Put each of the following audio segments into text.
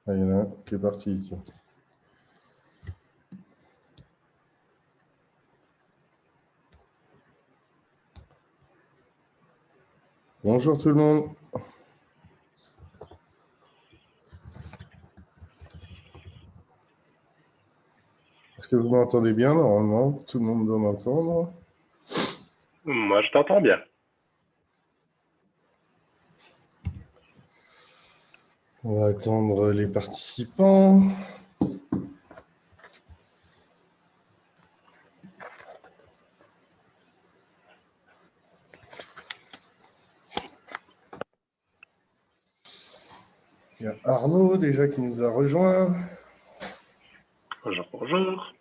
Ah, il y en a un qui est parti. Tiens. Bonjour tout le monde. Est-ce que vous m'entendez bien normalement? Tout le monde doit m'entendre. Moi, je t'entends bien. On va attendre les participants. Il y a Arnaud déjà qui nous a rejoint. Bonjour, bonjour.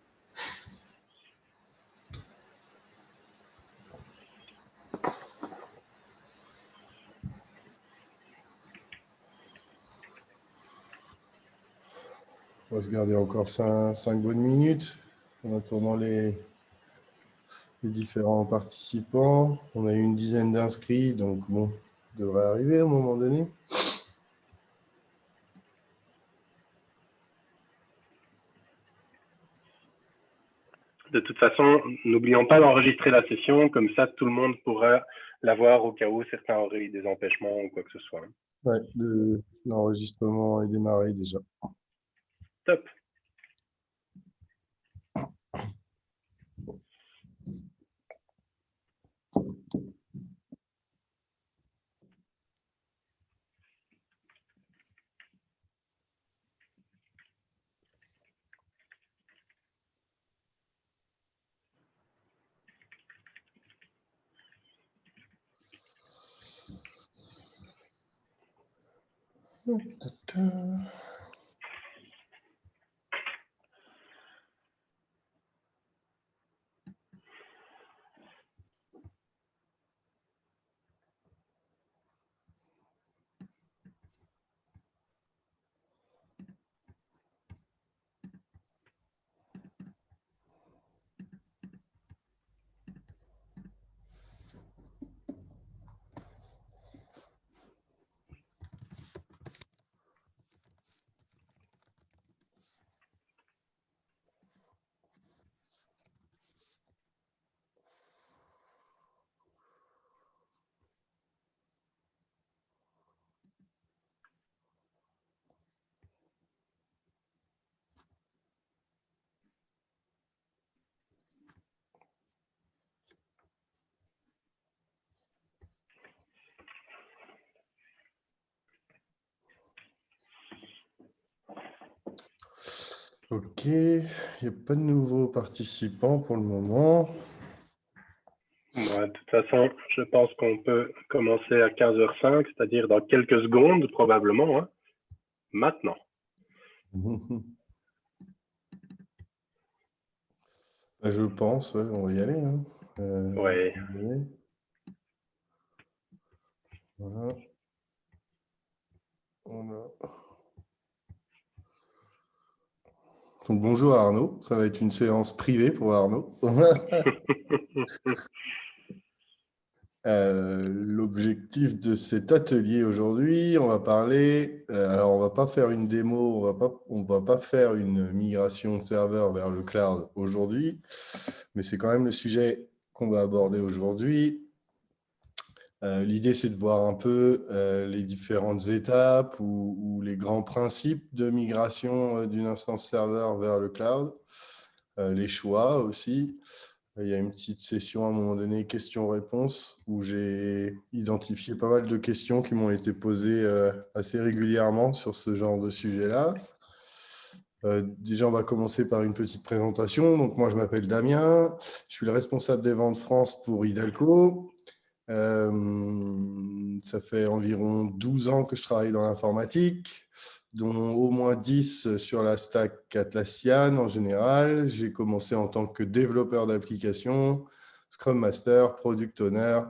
On va se garder encore 5 bonnes minutes en attendant les différents participants. On a eu une dizaine d'inscrits, donc bon, ça devrait arriver à un moment donné. De toute façon, n'oublions pas d'enregistrer la session, comme ça tout le monde pourra la voir au cas où certains auraient eu des empêchements ou quoi que ce soit. Ouais, l'enregistrement est démarré déjà. Top. Ok, il n'y a pas de nouveaux participants pour le moment. Moi, de toute façon, je pense qu'on peut commencer à 15h05, c'est-à-dire dans quelques secondes probablement. Hein. Maintenant. Je pense, ouais, on va y aller. Hein. Oui. Voilà. Donc, bonjour Arnaud, ça va être une séance privée pour Arnaud. L'objectif de cet atelier aujourd'hui, on va parler, alors on va pas faire une démo, on va pas faire une migration serveur vers le cloud aujourd'hui, mais c'est quand même le sujet qu'on va aborder aujourd'hui. L'idée, c'est de voir un peu les différentes étapes ou les grands principes de migration d'une instance serveur vers le cloud, les choix aussi. Il y a une petite session à un moment donné, questions-réponses, où j'ai identifié pas mal de questions qui m'ont été posées assez régulièrement sur ce genre de sujet-là. Déjà, on va commencer par une petite présentation. Donc, moi, je m'appelle Damien. Je suis le responsable des ventes France pour Hidalgo. Ça fait environ 12 ans que je travaille dans l'informatique, dont au moins 10 sur la stack Atlassian en général. J'ai commencé en tant que développeur d'applications, Scrum Master, Product Owner,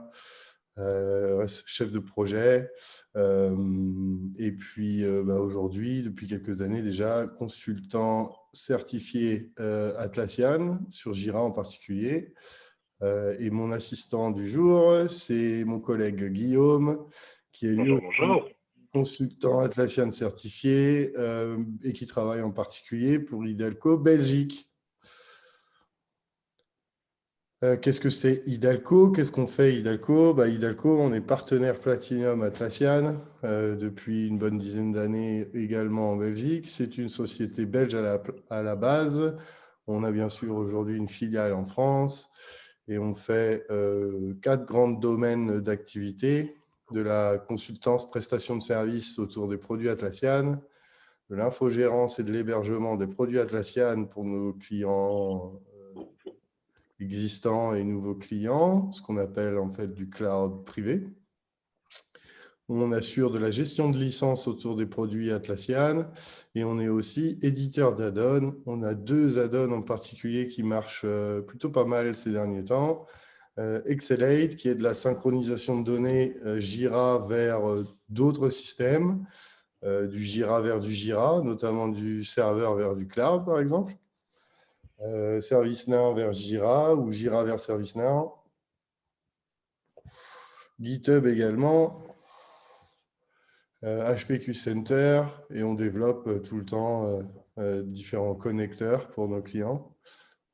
chef de projet. Et puis aujourd'hui, depuis quelques années déjà, consultant certifié Atlassian, sur Jira en particulier. Et mon assistant du jour, c'est mon collègue Guillaume, qui est lui Bonjour, aussi bonjour. consultant Atlassian certifié et qui travaille en particulier pour Hidalgo Belgique. Qu'est-ce que c'est Hidalgo? Qu'est-ce qu'on fait Hidalgo? Hidalgo, on est partenaire Platinum Atlassian depuis une bonne dizaine d'années également en Belgique. C'est une société belge à la base. On a bien sûr aujourd'hui une filiale en France et on fait 4 grands domaines d'activité, de la consultance, prestation de services autour des produits Atlassian, de l'infogérance et de l'hébergement des produits Atlassian pour nos clients existants et nouveaux clients, ce qu'on appelle en fait du cloud privé. On assure de la gestion de licences autour des produits Atlassian et on est aussi éditeur d'add-ons. On a 2 add-ons en particulier qui marchent plutôt pas mal ces derniers temps. Excelate, qui est de la synchronisation de données Jira vers d'autres systèmes, du Jira vers du Jira, notamment du serveur vers du cloud, par exemple. ServiceNow vers Jira ou Jira vers ServiceNow. GitHub également. HPQ Center, et on développe tout le temps différents connecteurs pour nos clients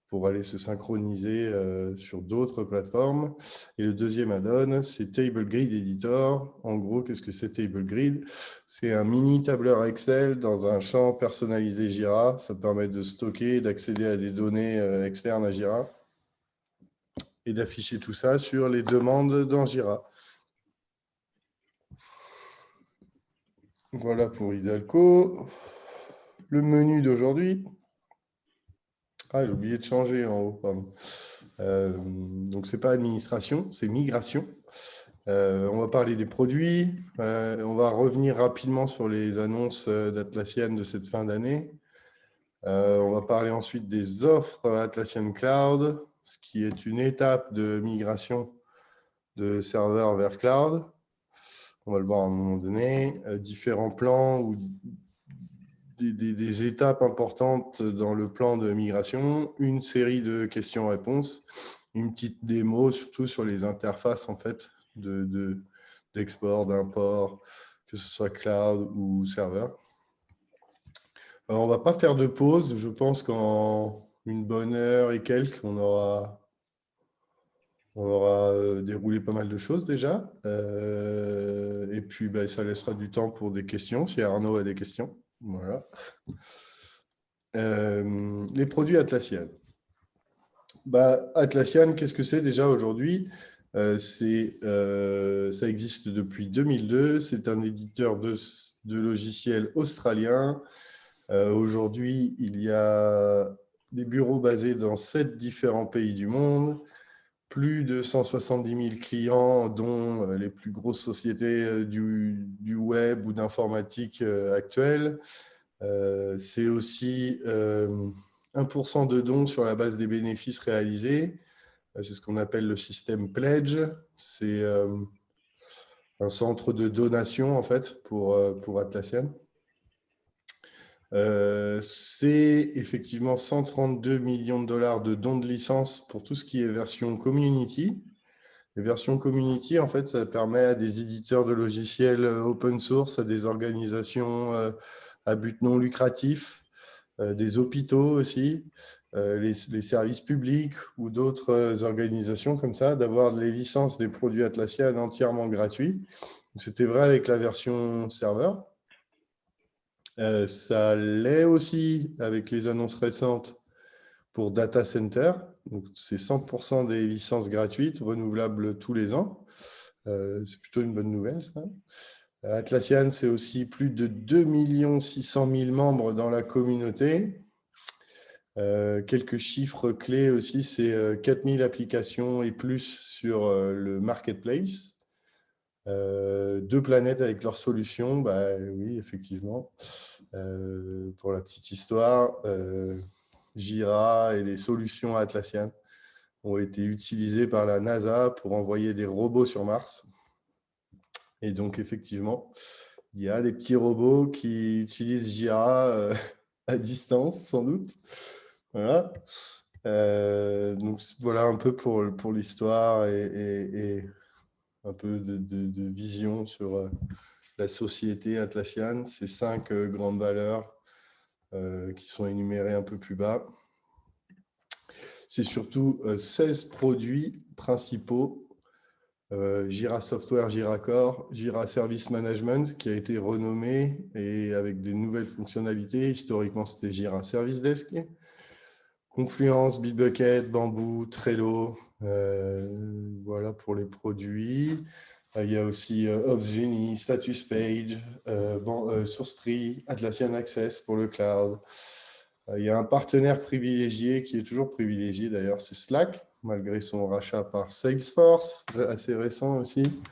pour aller se synchroniser sur d'autres plateformes. Et le deuxième add-on, c'est Table Grid Editor. En gros, qu'est-ce que c'est Table Grid? C'est un mini tableur Excel dans un champ personnalisé Jira. Ça permet de stocker, d'accéder à des données externes à Jira et d'afficher tout ça sur les demandes dans Jira. Voilà pour Hidalgo. Le menu d'aujourd'hui. Ah, j'ai oublié de changer en haut, pardon. Donc, ce n'est pas administration, c'est migration. On va parler des produits. On va revenir rapidement sur les annonces d'Atlassian de cette fin d'année. On va parler ensuite des offres Atlassian Cloud, ce qui est une étape de migration de serveur vers cloud. On va le voir à un moment donné. Différents plans ou des étapes importantes dans le plan de migration, une série de questions-réponses, une petite démo, surtout sur les interfaces en fait, d'export, d'import, que ce soit cloud ou serveur. Alors, on ne va pas faire de pause. Je pense qu'en une bonne heure et quelques, on aura déroulé pas mal de choses déjà. Et puis, ça laissera du temps pour des questions, si Arnaud a des questions. Voilà. Les produits Atlassian. Atlassian, qu'est-ce que c'est déjà aujourd'hui? Ça existe depuis 2002. C'est un éditeur de logiciels australien. Aujourd'hui, il y a des bureaux basés dans 7 différents pays du monde, plus de 170 000 clients, dont les plus grosses sociétés du web ou d'informatique actuelles. C'est aussi 1% de dons sur la base des bénéfices réalisés. C'est ce qu'on appelle le système Pledge. C'est un centre de donation en fait pour Atlassian. C'est effectivement 132 millions de dollars de dons de licence pour tout ce qui est version community. Les versions community, en fait, ça permet à des éditeurs de logiciels open source, à des organisations à but non lucratif, des hôpitaux aussi, les services publics ou d'autres organisations comme ça, d'avoir les licences des produits Atlassian entièrement gratuits. C'était vrai avec la version serveur. Ça l'est aussi avec les annonces récentes pour Data Center. C'est 100% des licences gratuites, renouvelables tous les ans. C'est plutôt une bonne nouvelle, ça. Atlassian, c'est aussi plus de 2 600 000 membres dans la communauté. Quelques chiffres clés aussi, c'est 4 000 applications et plus sur le marketplace. 2 planètes avec leurs solutions, oui, effectivement. Pour la petite histoire, Jira et les solutions Atlassian ont été utilisées par la NASA pour envoyer des robots sur Mars. Et donc, effectivement, il y a des petits robots qui utilisent Jira à distance, sans doute. Voilà. Donc, voilà un peu pour l'histoire et un peu de vision sur la société Atlassian, ces 5 grandes valeurs qui sont énumérées un peu plus bas. C'est surtout 16 produits principaux. Jira Software, Jira Core, Jira Service Management qui a été renommé et avec des nouvelles fonctionnalités. Historiquement, c'était Jira Service Desk. Confluence, Bitbucket, Bamboo, Trello, voilà pour les produits. Il y a aussi Opsgenie, Status Page, SourceTree, Atlassian Access pour le cloud. Il y a un partenaire privilégié qui est toujours privilégié d'ailleurs, c'est Slack, malgré son rachat par Salesforce, assez récent aussi, pour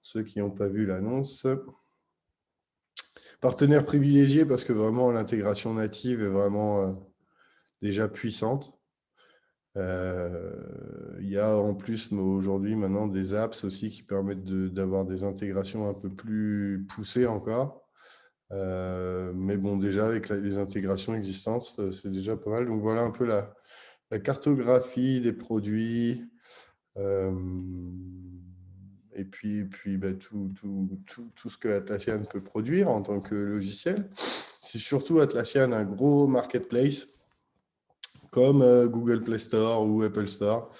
ceux qui n'ont pas vu l'annonce. Partenaire privilégié parce que vraiment l'intégration native est vraiment déjà puissante. Il y a en plus aujourd'hui maintenant des apps aussi qui permettent d'avoir des intégrations un peu plus poussées encore. Mais bon, déjà avec les intégrations existantes, c'est déjà pas mal. Donc voilà un peu la cartographie des produits. Et puis tout ce que Atlassian peut produire en tant que logiciel. C'est surtout Atlassian un gros marketplace comme Google Play Store ou Apple Store,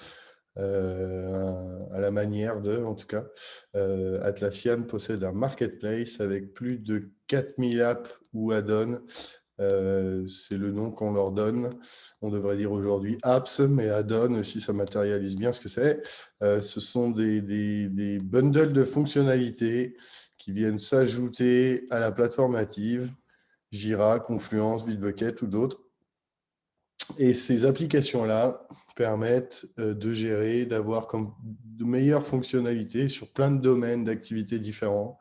à la manière de, en tout cas. Atlassian possède un marketplace avec plus de 4000 apps ou add-ons. C'est le nom qu'on leur donne. On devrait dire aujourd'hui apps, mais add-on, si ça matérialise bien ce que c'est. Ce sont des bundles de fonctionnalités qui viennent s'ajouter à la plateforme native, Jira, Confluence, Bitbucket ou d'autres. Et ces applications-là permettent de gérer, d'avoir de meilleures fonctionnalités sur plein de domaines d'activités différents.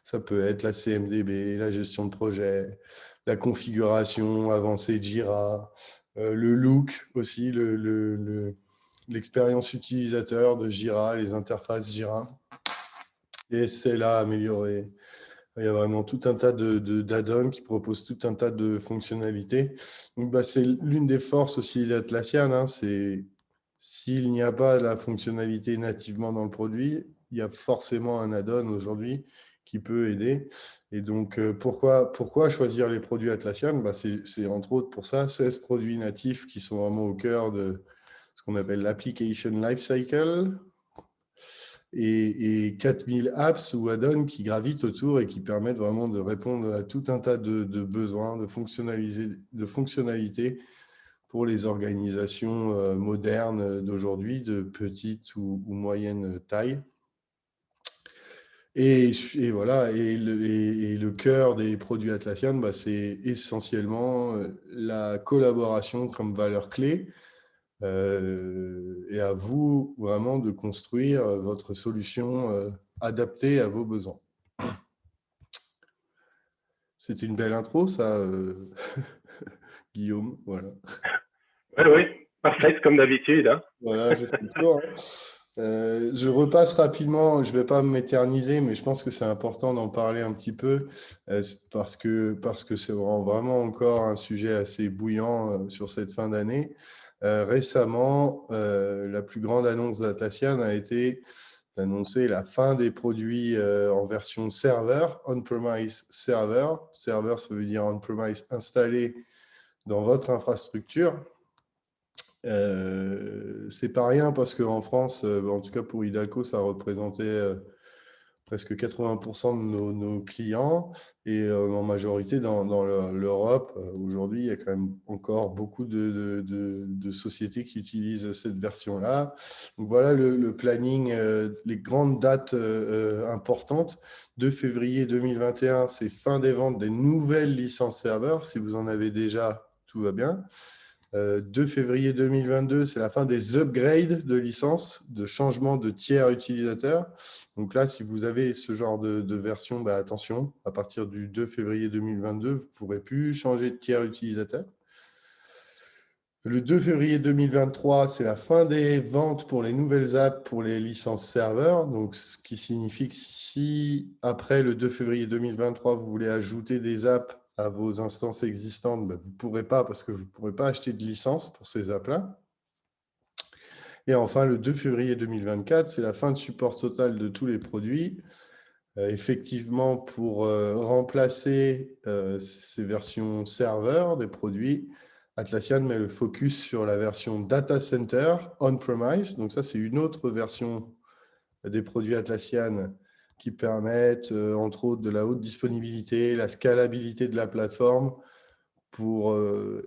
Ça peut être la CMDB, la gestion de projet, la configuration avancée de Jira, le look aussi, l'expérience utilisateur de Jira, les interfaces Jira. Et c'est là amélioré. Il y a vraiment tout un tas d'add-ons qui proposent tout un tas de fonctionnalités. Donc, c'est l'une des forces aussi d'Atlassian. Hein, c'est s'il n'y a pas la fonctionnalité nativement dans le produit, il y a forcément un add-on aujourd'hui qui peut aider. Et donc, pourquoi choisir les produits Atlassian? C'est entre autres pour ça, 16 produits natifs qui sont vraiment au cœur de ce qu'on appelle l'application lifecycle, et 4000 apps ou add-ons qui gravitent autour et qui permettent vraiment de répondre à tout un tas de besoins, de fonctionnalités pour les organisations modernes d'aujourd'hui, de petite ou moyenne taille. Et voilà, et le cœur des produits Atlassian, c'est essentiellement la collaboration comme valeur clé. Et à vous vraiment de construire votre solution adaptée à vos besoins. C'était une belle intro, ça, Guillaume. Voilà. Oui, parfait, comme d'habitude. Hein. Voilà, j'ai fait le tour. Hein. Je repasse rapidement, je ne vais pas m'éterniser, mais je pense que c'est important d'en parler un petit peu parce que c'est vraiment encore un sujet assez bouillant sur cette fin d'année. Récemment, la plus grande annonce d'Atlassian a été d'annoncer la fin des produits en version serveur, on-premise serveur. Serveur, ça veut dire on-premise installé dans votre infrastructure. C'est pas rien parce qu'en France, en tout cas pour Hidalgo, ça représentait presque 80% de nos clients et en majorité dans l'Europe. Aujourd'hui, il y a quand même encore beaucoup de sociétés qui utilisent cette version-là. Donc voilà le planning, les grandes dates importantes. 2 février 2021, c'est fin des ventes des nouvelles licences serveurs. Si vous en avez déjà, tout va bien. 2 février 2022, c'est la fin des upgrades de licences, de changement de tiers utilisateurs. Donc là, si vous avez ce genre de version, attention, à partir du 2 février 2022, vous ne pourrez plus changer de tiers utilisateur. Le 2 février 2023, c'est la fin des ventes pour les nouvelles apps pour les licences serveurs. Donc, ce qui signifie que si, après le 2 février 2023, vous voulez ajouter des apps à vos instances existantes, vous ne pourrez pas parce que vous ne pourrez pas acheter de licence pour ces apps-là. Et enfin, le 2 février 2024, c'est la fin de support total de tous les produits effectivement, pour remplacer ces versions serveurs des produits, Atlassian met le focus sur la version data center on-premise. Donc ça, c'est une autre version des produits Atlassian qui permettent, entre autres, de la haute disponibilité, la scalabilité de la plateforme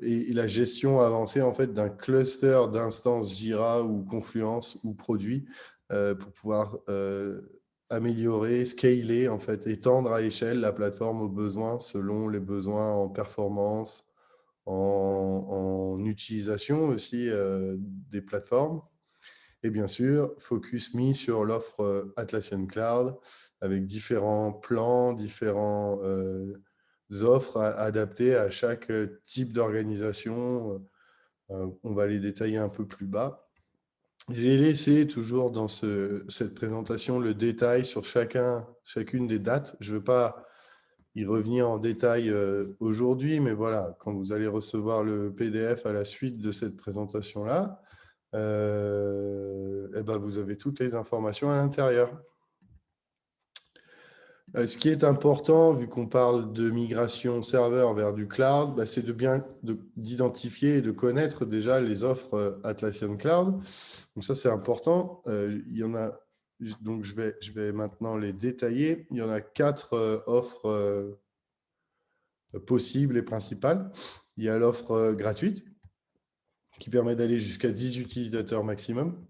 et la gestion avancée en fait, d'un cluster d'instances Jira ou Confluence ou produits pour pouvoir améliorer, scaler, en fait, étendre à échelle la plateforme aux besoins selon les besoins en performance, en utilisation aussi des plateformes. Et bien sûr, focus mis sur l'offre Atlassian Cloud avec différents plans, différents offres adaptées à chaque type d'organisation. On va les détailler un peu plus bas. J'ai laissé toujours dans cette présentation le détail sur chacune des dates. Je ne veux pas y revenir en détail aujourd'hui, mais voilà, quand vous allez recevoir le PDF à la suite de cette présentation-là, eh ben vous avez toutes les informations à l'intérieur. Ce qui est important, vu qu'on parle de migration serveur vers du cloud, bah, c'est d'identifier et de connaître déjà les offres Atlassian Cloud. Donc ça, c'est important. Il y en a, donc je vais maintenant les détailler. Il y en a 4 offres possibles et principales. Il y a l'offre gratuite qui permet d'aller jusqu'à 10 utilisateurs maximum.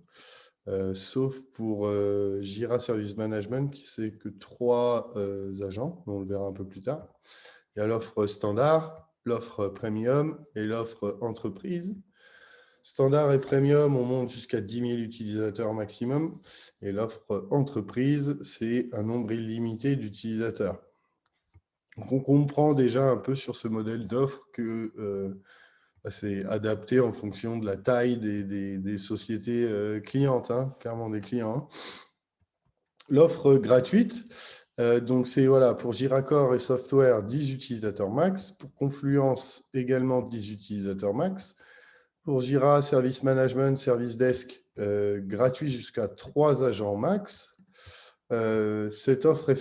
Sauf pour Jira Service Management, qui c'est que 3 agents, on le verra un peu plus tard. Il y a l'offre standard, l'offre premium et l'offre entreprise. Standard et premium, on monte jusqu'à 10 000 utilisateurs maximum. Et l'offre entreprise, c'est un nombre illimité d'utilisateurs. Donc, on comprend déjà un peu sur ce modèle d'offre que c'est adapté en fonction de la taille des sociétés clientes, hein, clairement des clients. L'offre gratuite, donc c'est voilà, pour Jira Core et Software, 10 utilisateurs max. Pour Confluence, également 10 utilisateurs max. Pour Jira Service Management, Service Desk, gratuit jusqu'à 3 agents max. Cette offre est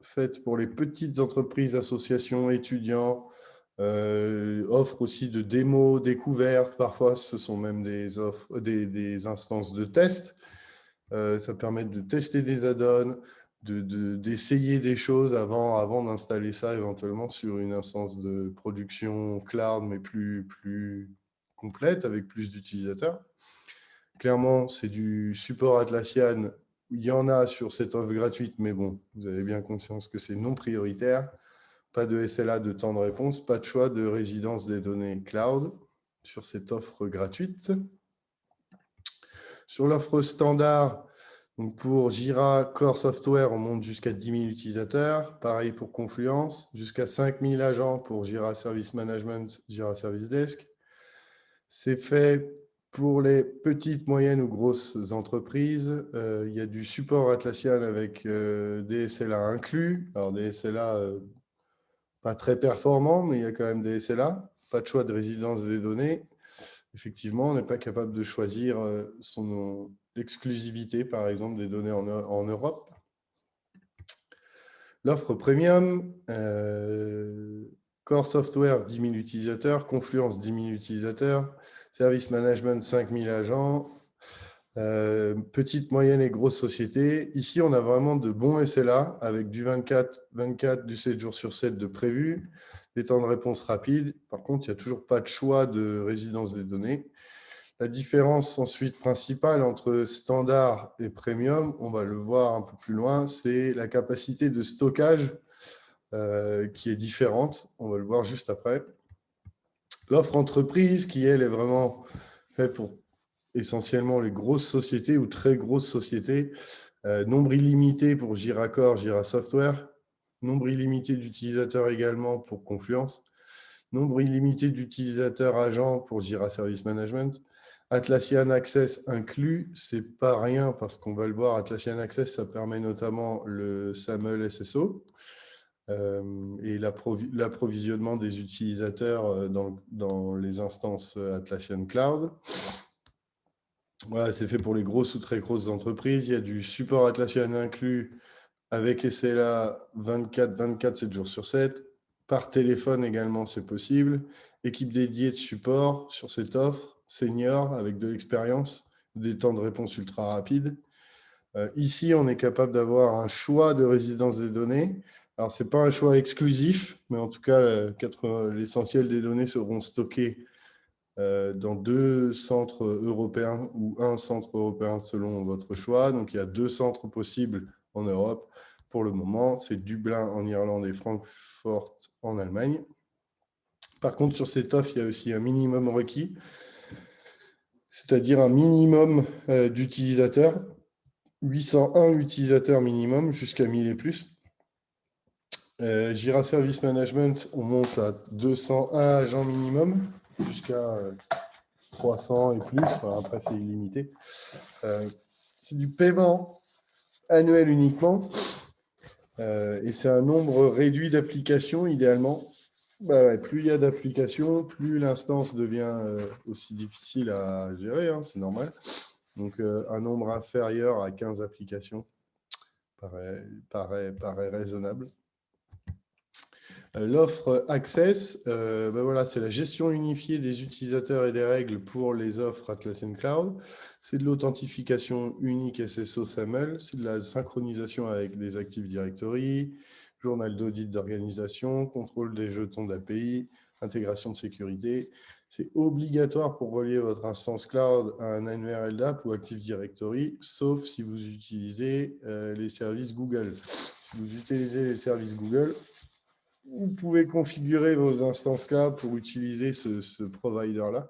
faite pour les petites entreprises, associations, étudiants, offre aussi de démos, découvertes. Parfois, ce sont même des instances de test. Ça permet de tester des add-ons, d'essayer des choses avant d'installer ça éventuellement sur une instance de production cloud, mais plus complète, avec plus d'utilisateurs. Clairement, c'est du support Atlassian. Il y en a sur cette offre gratuite, mais bon, vous avez bien conscience que c'est non prioritaire. Pas de SLA de temps de réponse, pas de choix de résidence des données cloud sur cette offre gratuite. Sur l'offre standard, donc pour Jira Core Software, on monte jusqu'à 10 000 utilisateurs. Pareil pour Confluence, jusqu'à 5 000 agents pour Jira Service Management, Jira Service Desk. C'est fait pour les petites, moyennes ou grosses entreprises. Il y a du support Atlassian avec des SLA inclus. Alors des SLA pas très performants, mais il y a quand même des SLA. Pas de choix de résidence des données. Effectivement, on n'est pas capable de choisir l'exclusivité, par exemple, des données en Europe. L'offre premium, Core Software, 10 000 utilisateurs, Confluence, 10 000 utilisateurs, Service Management, 5 000 agents, petite, moyenne et grosse société. Ici, on a vraiment de bons SLA avec du 24, du 7 jours sur 7 de prévu, des temps de réponse rapides. Par contre, il n'y a toujours pas de choix de résidence des données. La différence ensuite principale entre standard et premium, on va le voir un peu plus loin, c'est la capacité de stockage qui est différente. On va le voir juste après. L'offre entreprise, qui elle est vraiment faite pour essentiellement les grosses sociétés ou très grosses sociétés. Nombre illimité pour Jira Core, Jira Software. Nombre illimité d'utilisateurs également pour Confluence. Nombre illimité d'utilisateurs agents pour Jira Service Management. Atlassian Access inclus, c'est pas rien parce qu'on va le voir, Atlassian Access, ça permet notamment le SAML SSO et l'approvisionnement des utilisateurs dans les instances Atlassian Cloud. Voilà, c'est fait pour les grosses ou très grosses entreprises. Il y a du support Atlassian inclus avec SLA 24, 7 jours sur 7. Par téléphone également, c'est possible. Équipe dédiée de support sur cette offre, senior avec de l'expérience, des temps de réponse ultra rapides. Ici, on est capable d'avoir un choix de résidence des données. Alors, ce n'est pas un choix exclusif, mais en tout cas, l'essentiel des données seront stockées dans 2 centres européens ou un centre européen selon votre choix. Donc, il y a 2 centres possibles en Europe. Pour le moment, c'est Dublin en Irlande et Francfort en Allemagne. Par contre, sur cette offre, il y a aussi un minimum requis, c'est-à-dire un minimum d'utilisateurs. 801 utilisateurs minimum, jusqu'à 1000 et plus. Jira Service Management, on monte à 201 agents minimum, jusqu'à 300 et plus. Enfin, après, c'est illimité. C'est du paiement annuel uniquement. Et c'est un nombre réduit d'applications, idéalement. Plus il y a d'applications, plus l'instance devient aussi difficile à gérer, hein, c'est normal. Donc, un nombre inférieur à 15 applications paraît raisonnable. L'offre Access, voilà, c'est la gestion unifiée des utilisateurs et des règles pour les offres Atlassian Cloud. C'est de l'authentification unique SSO SAML, c'est de la synchronisation avec des Active Directory, journal d'audit d'organisation, contrôle des jetons d'API, intégration de sécurité. C'est obligatoire pour relier votre instance cloud à un annuaire LDAP ou Active Directory, sauf si vous utilisez les services Google. Si vous utilisez les services Google, vous pouvez configurer vos instances cloud pour utiliser ce provider-là.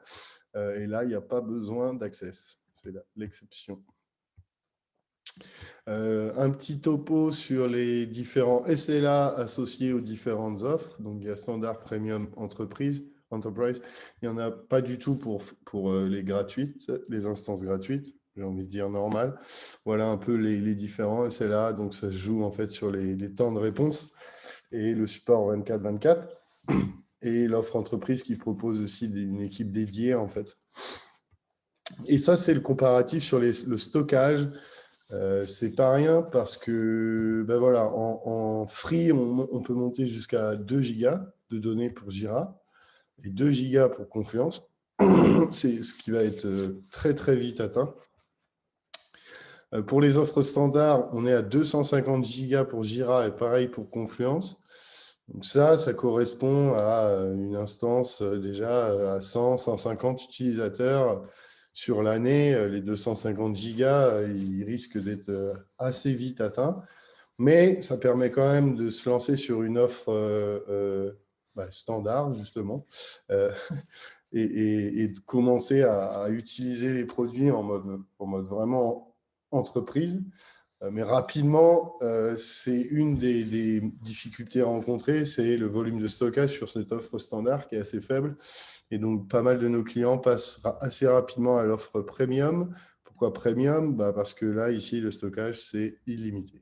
Et là, il n'y a pas besoin d'Access. C'est l'exception. Un petit topo sur les différents SLA associés aux différentes offres. Donc, il y a Standard, Premium, Enterprise. Il n'y en a pas du tout pour les gratuites, les instances gratuites. J'ai envie de dire normal. Voilà un peu les différents SLA. Donc, ça se joue en fait sur les temps de réponse et le support 24/24. Et l'offre entreprise qui propose aussi une équipe dédiée en fait. Et ça, c'est le comparatif sur le stockage. C'est pas rien parce que voilà, en free, on peut monter jusqu'à 2 gigas de données pour Jira et 2 gigas pour Confluence. C'est ce qui va être très très vite atteint. Pour les offres standards, on est à 250 gigas pour Jira et pareil pour Confluence. Donc ça correspond à une instance déjà à 100, 150 utilisateurs sur l'année. Les 250 gigas, ils risquent d'être assez vite atteints. Mais ça permet quand même de se lancer sur une offre standard, justement, et de commencer à utiliser les produits en mode vraiment entreprise. Mais rapidement, c'est une des difficultés à rencontrer, c'est le volume de stockage sur cette offre standard qui est assez faible. Et donc, pas mal de nos clients passent assez rapidement à l'offre premium. Pourquoi premium? Parce que là, ici, le stockage, c'est illimité.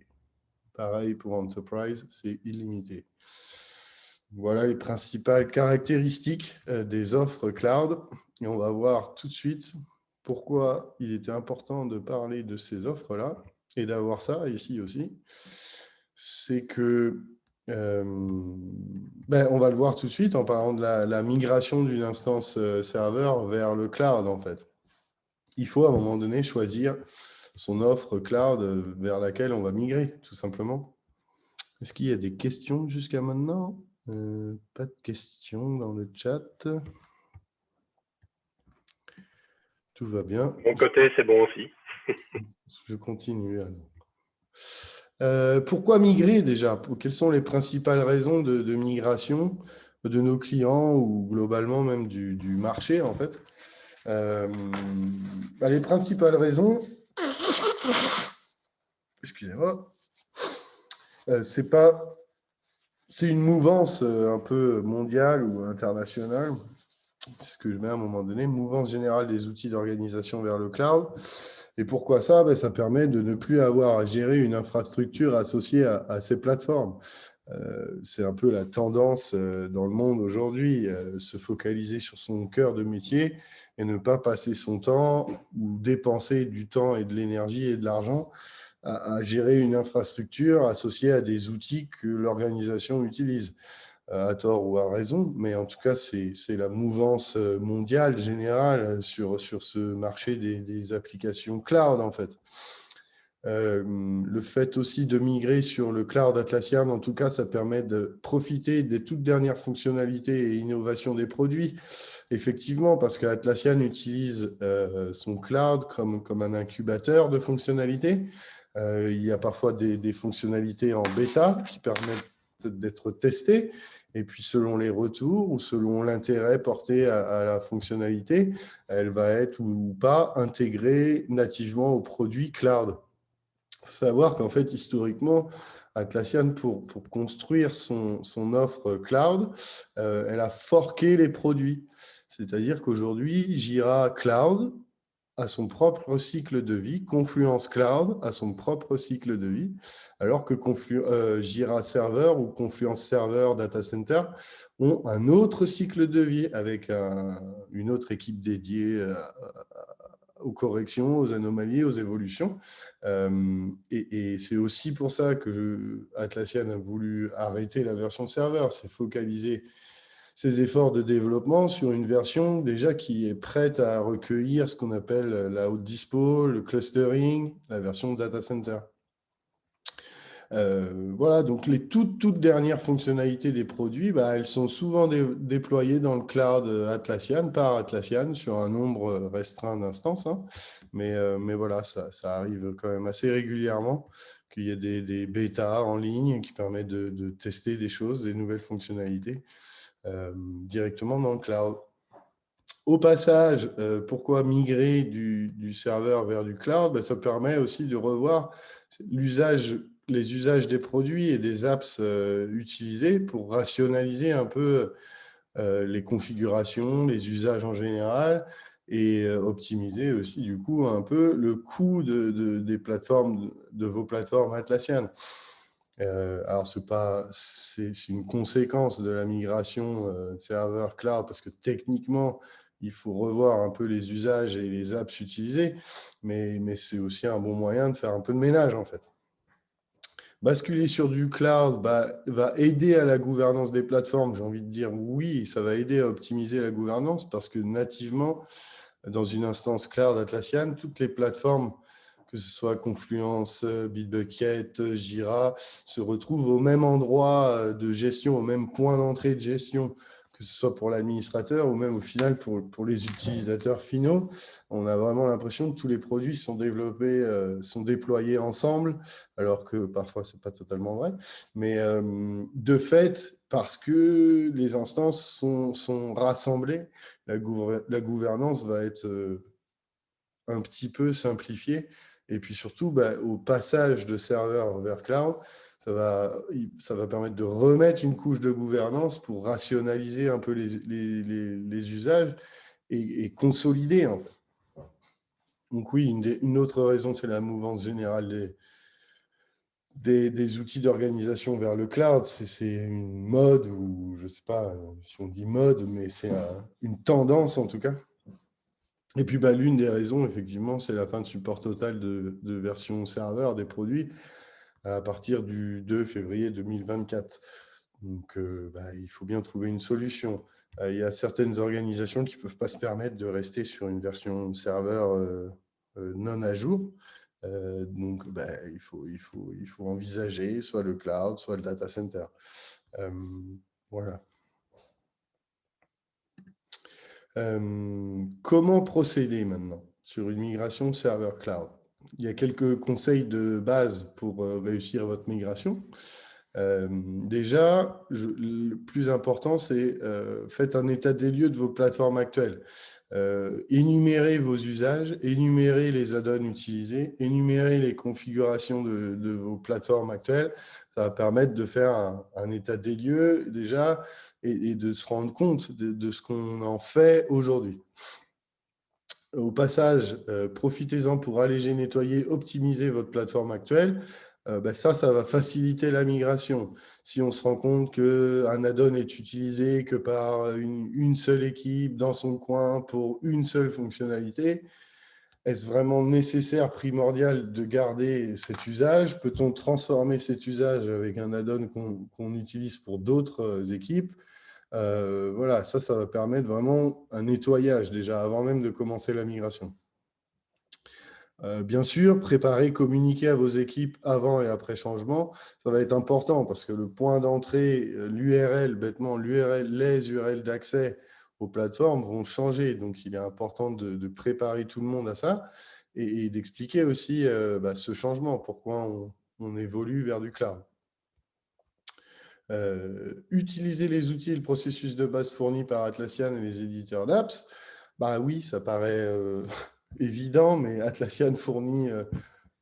Pareil pour Enterprise, c'est illimité. Voilà les principales caractéristiques des offres cloud. Et on va voir tout de suite pourquoi il était important de parler de ces offres-là. Et d'avoir ça ici aussi, c'est que, on va le voir tout de suite en parlant de la migration d'une instance serveur vers le cloud, en fait. Il faut à un moment donné choisir son offre cloud vers laquelle on va migrer, tout simplement. Est-ce qu'il y a des questions jusqu'à maintenant? Pas de questions dans le chat. Tout va bien. De mon côté, c'est bon aussi. Je continue alors. Pourquoi migrer déjà? Quelles sont les principales raisons de migration de nos clients ou globalement même du marché en fait? Les principales raisons, excusez-moi, c'est une mouvance un peu mondiale ou internationale. C'est ce que je mets à un moment donné, mouvance générale des outils d'organisation vers le cloud. Et pourquoi ça? Ça permet de ne plus avoir à gérer une infrastructure associée à ces plateformes. C'est un peu la tendance dans le monde aujourd'hui, se focaliser sur son cœur de métier et ne pas passer son temps ou dépenser du temps et de l'énergie et de l'argent à gérer une infrastructure associée à des outils que l'organisation utilise, à tort ou à raison. Mais en tout cas, c'est la mouvance mondiale générale sur ce marché des applications cloud, en fait. Le fait aussi de migrer sur le cloud Atlassian, en tout cas, ça permet de profiter des toutes dernières fonctionnalités et innovations des produits. Effectivement, parce qu'Atlassian utilise son cloud comme un incubateur de fonctionnalités. Il y a parfois des fonctionnalités en bêta qui permettent d'être testées. Et puis, selon les retours ou selon l'intérêt porté à la fonctionnalité, elle va être ou pas intégrée nativement au produit cloud. Il faut savoir qu'en fait, historiquement, Atlassian, pour construire son offre cloud, elle a forqué les produits. C'est-à-dire qu'aujourd'hui, Jira Cloud a son propre cycle de vie, Confluence Cloud a son propre cycle de vie, alors que Jira Server ou Confluence Server Data Center ont un autre cycle de vie avec une autre équipe dédiée aux corrections, aux anomalies, aux évolutions. Et c'est aussi pour ça que Atlassian a voulu arrêter la version serveur, c'est focaliser ses efforts de développement sur une version déjà qui est prête à recueillir ce qu'on appelle la haute dispo, le clustering, la version data center. Voilà, donc les toutes dernières fonctionnalités des produits, elles sont souvent déployées dans le cloud Atlassian, par Atlassian, sur un nombre restreint d'instances. Hein. Mais voilà, ça arrive quand même assez régulièrement qu'il y ait des bêtas en ligne qui permettent de tester des choses, des nouvelles fonctionnalités directement dans le cloud. Au passage, pourquoi migrer du serveur vers du cloud? Ça permet aussi de revoir les usages des produits et des apps utilisés pour rationaliser un peu les configurations, les usages en général et optimiser aussi du coup un peu le coût des plateformes, de vos plateformes Atlassian. Alors, c'est une conséquence de la migration serveur cloud parce que techniquement, il faut revoir un peu les usages et les apps utilisées, mais c'est aussi un bon moyen de faire un peu de ménage en fait. Basculer sur du cloud va aider à la gouvernance des plateformes. J'ai envie de dire oui, ça va aider à optimiser la gouvernance parce que nativement, dans une instance cloud Atlassian, toutes les plateformes, que ce soit Confluence, Bitbucket, Jira, se retrouvent au même endroit de gestion, au même point d'entrée de gestion, que ce soit pour l'administrateur ou même au final pour les utilisateurs finaux. On a vraiment l'impression que tous les produits sont développés, sont déployés ensemble, alors que parfois, ce n'est pas totalement vrai. Mais de fait, parce que les instances sont rassemblées, la gouvernance va être un petit peu simplifiée. Et puis surtout, au passage de serveur vers cloud, ça va permettre de remettre une couche de gouvernance pour rationaliser un peu les usages et consolider, en fait. Donc oui, une autre raison, c'est la mouvance générale des outils d'organisation vers le cloud. C'est une mode, ou je ne sais pas si on dit mode, mais c'est une tendance en tout cas. Et puis, l'une des raisons, effectivement, c'est la fin de support total de version serveur des produits à partir du 2 février 2024. Donc, il faut bien trouver une solution. Il y a certaines organisations qui ne peuvent pas se permettre de rester sur une version serveur non à jour. Donc, il faut envisager soit le cloud, soit le data center. Voilà. Comment procéder maintenant sur une migration serveur cloud? Il y a quelques conseils de base pour réussir votre migration. Déjà, le plus important, c'est faites un état des lieux de vos plateformes actuelles. Énumérez vos usages, énumérez les add-ons utilisés, énumérez les configurations de vos plateformes actuelles. Ça va permettre de faire un état des lieux déjà et de se rendre compte de ce qu'on en fait aujourd'hui. Au passage, profitez-en pour alléger, nettoyer, optimiser votre plateforme actuelle ça va faciliter la migration. Si on se rend compte qu'un add-on est utilisé que par une seule équipe dans son coin pour une seule fonctionnalité, est-ce vraiment nécessaire, primordial de garder cet usage? Peut-on transformer cet usage avec un add-on qu'on utilise pour d'autres équipes? Voilà, ça va permettre vraiment un nettoyage déjà avant même de commencer la migration. Bien sûr, préparer, communiquer à vos équipes avant et après changement, ça va être important parce que le point d'entrée, l'URL, bêtement, les URL d'accès aux plateformes vont changer. Donc, il est important de préparer tout le monde à ça et d'expliquer aussi ce changement, pourquoi on évolue vers du cloud. Utiliser les outils et le processus de base fournis par Atlassian et les éditeurs d'apps, oui, ça paraît évident, mais Atlassian fournit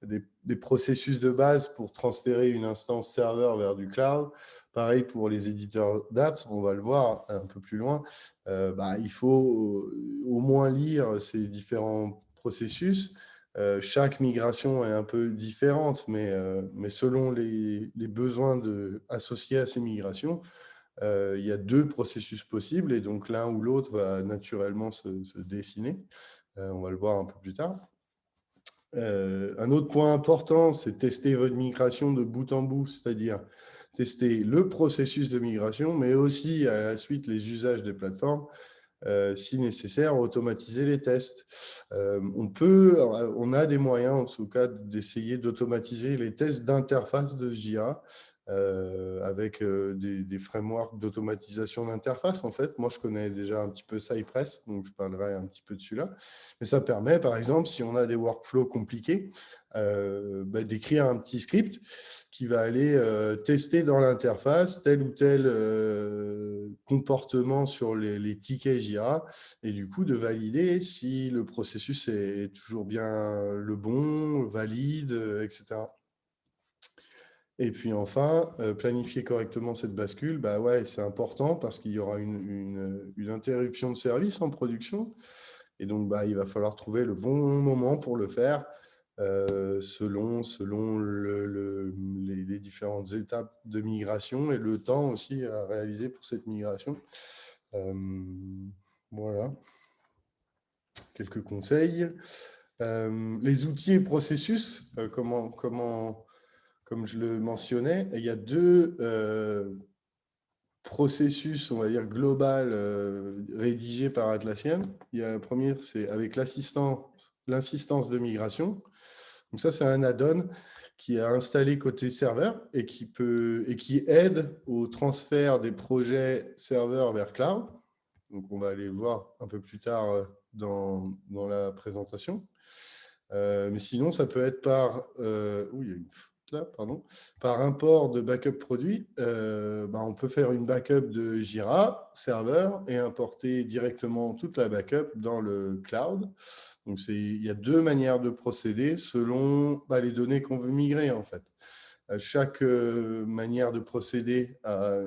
des processus de base pour transférer une instance serveur vers du cloud. Pareil pour les éditeurs d'apps, on va le voir un peu plus loin. Il faut au moins lire ces différents processus. Chaque migration est un peu différente, mais selon les besoins associés à ces migrations, il y a 2 processus possibles et donc l'un ou l'autre va naturellement se dessiner. On va le voir un peu plus tard. Un autre point important, c'est tester votre migration de bout en bout, c'est-à-dire tester le processus de migration, mais aussi à la suite les usages des plateformes. Si nécessaire, automatiser les tests. On a des moyens, en tout cas, d'essayer d'automatiser les tests d'interface de Jira avec des frameworks d'automatisation d'interface. En fait, moi, je connais déjà un petit peu Cypress, donc je parlerai un petit peu dessus là. Mais ça permet, par exemple, si on a des workflows compliqués, d'écrire un petit script qui va aller tester dans l'interface tel ou tel comportement sur les tickets Jira et du coup de valider si le processus est toujours bien le bon, valide, etc. Et puis enfin, planifier correctement cette bascule, c'est important parce qu'il y aura une interruption de service en production. Et donc, il va falloir trouver le bon moment pour le faire selon les différentes étapes de migration et le temps aussi à réaliser pour cette migration. Voilà, quelques conseils. Les outils et processus, comme je le mentionnais, il y a 2 processus, on va dire, global rédigé par Atlassian. Il y a le premier, c'est avec l'assistance de migration. Donc ça, c'est un add-on qui est installé côté serveur et qui aide au transfert des projets serveurs vers cloud. Donc on va aller le voir un peu plus tard dans la présentation. Mais sinon, ça peut être par... il y a une faute là, pardon. Par import de backup produit, on peut faire une backup de Jira, serveur, et importer directement toute la backup dans le cloud. Donc, il y a 2 manières de procéder selon les données qu'on veut migrer, en fait. Chaque manière de procéder a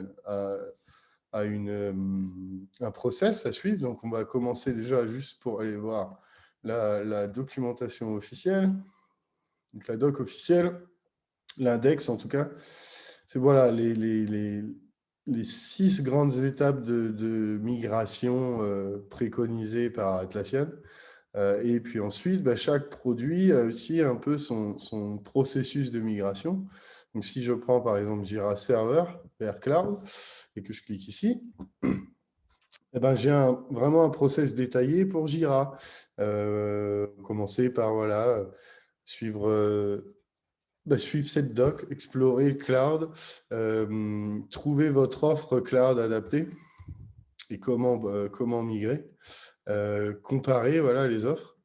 un process à suivre. Donc, on va commencer déjà juste pour aller voir la documentation officielle. Donc, la doc officielle, l'index en tout cas, c'est voilà les 6 grandes étapes de migration préconisées par Atlassian. Et puis ensuite, chaque produit a aussi un peu son processus de migration. Donc, si je prends par exemple Jira Server vers Cloud et que je clique ici, j'ai vraiment un process détaillé pour Jira. Commencer par suivre cette doc, explorer le cloud, trouver votre offre cloud adaptée et comment migrer, comparer les offres,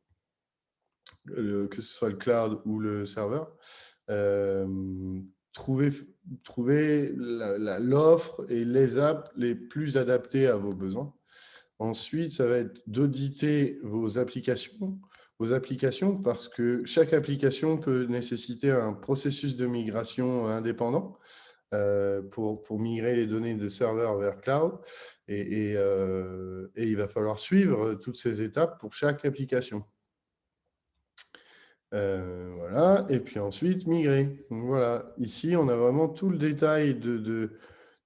que ce soit le cloud ou le serveur, trouver l'offre et les apps les plus adaptées à vos besoins. Ensuite, ça va être d'auditer vos applications parce que chaque application peut nécessiter un processus de migration indépendant pour migrer les données de serveur vers cloud. Et il va falloir suivre toutes ces étapes pour chaque application. Voilà, et puis ensuite migrer. Donc voilà, ici on a vraiment tout le détail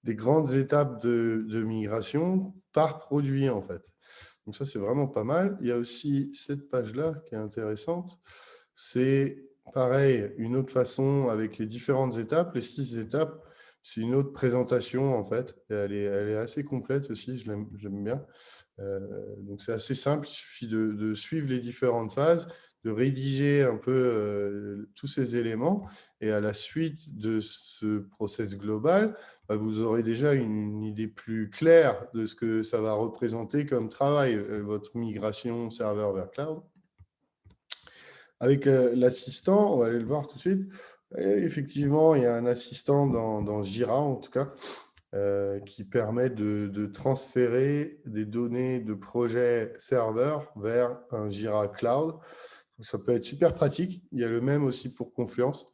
des grandes étapes de migration par produit en fait. Donc ça c'est vraiment pas mal. Il y a aussi cette page-là qui est intéressante. C'est pareil, une autre façon avec les différentes étapes, les 6 étapes. C'est une autre présentation en fait. Et elle est assez complète aussi, j'aime bien. Donc c'est assez simple, il suffit de suivre les différentes phases, de rédiger un peu tous ces éléments, et à la suite de ce process global, bah, vous aurez déjà une idée plus claire de ce que ça va représenter comme travail, votre migration serveur vers cloud. Avec l'assistant, on va aller le voir tout de suite. Et effectivement, il y a un assistant dans Jira, en tout cas, qui permet de transférer des données de projet serveur vers un Jira Cloud. Donc, ça peut être super pratique. Il y a le même aussi pour Confluence.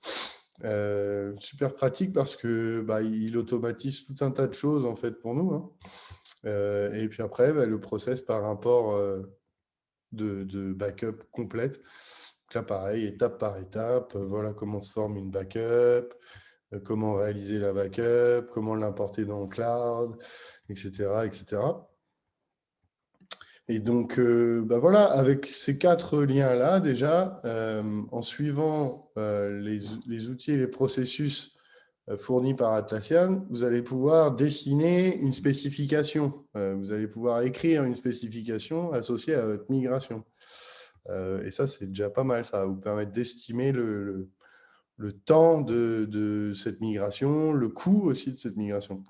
Super pratique parce que il automatise tout un tas de choses en fait pour nous. Hein. Et puis après, le process par rapport de backup complète. Donc là, pareil, étape par étape. Voilà comment se forme une backup, comment réaliser la backup, comment l'importer dans le cloud, etc. etc. Et donc, voilà, avec ces 4 liens-là, déjà, en suivant les outils et les processus fournis par Atlassian, vous allez pouvoir dessiner une spécification. Vous allez pouvoir écrire une spécification associée à votre migration. Et ça, c'est déjà pas mal. Ça va vous permettre d'estimer le temps de cette migration, le coût aussi de cette migration.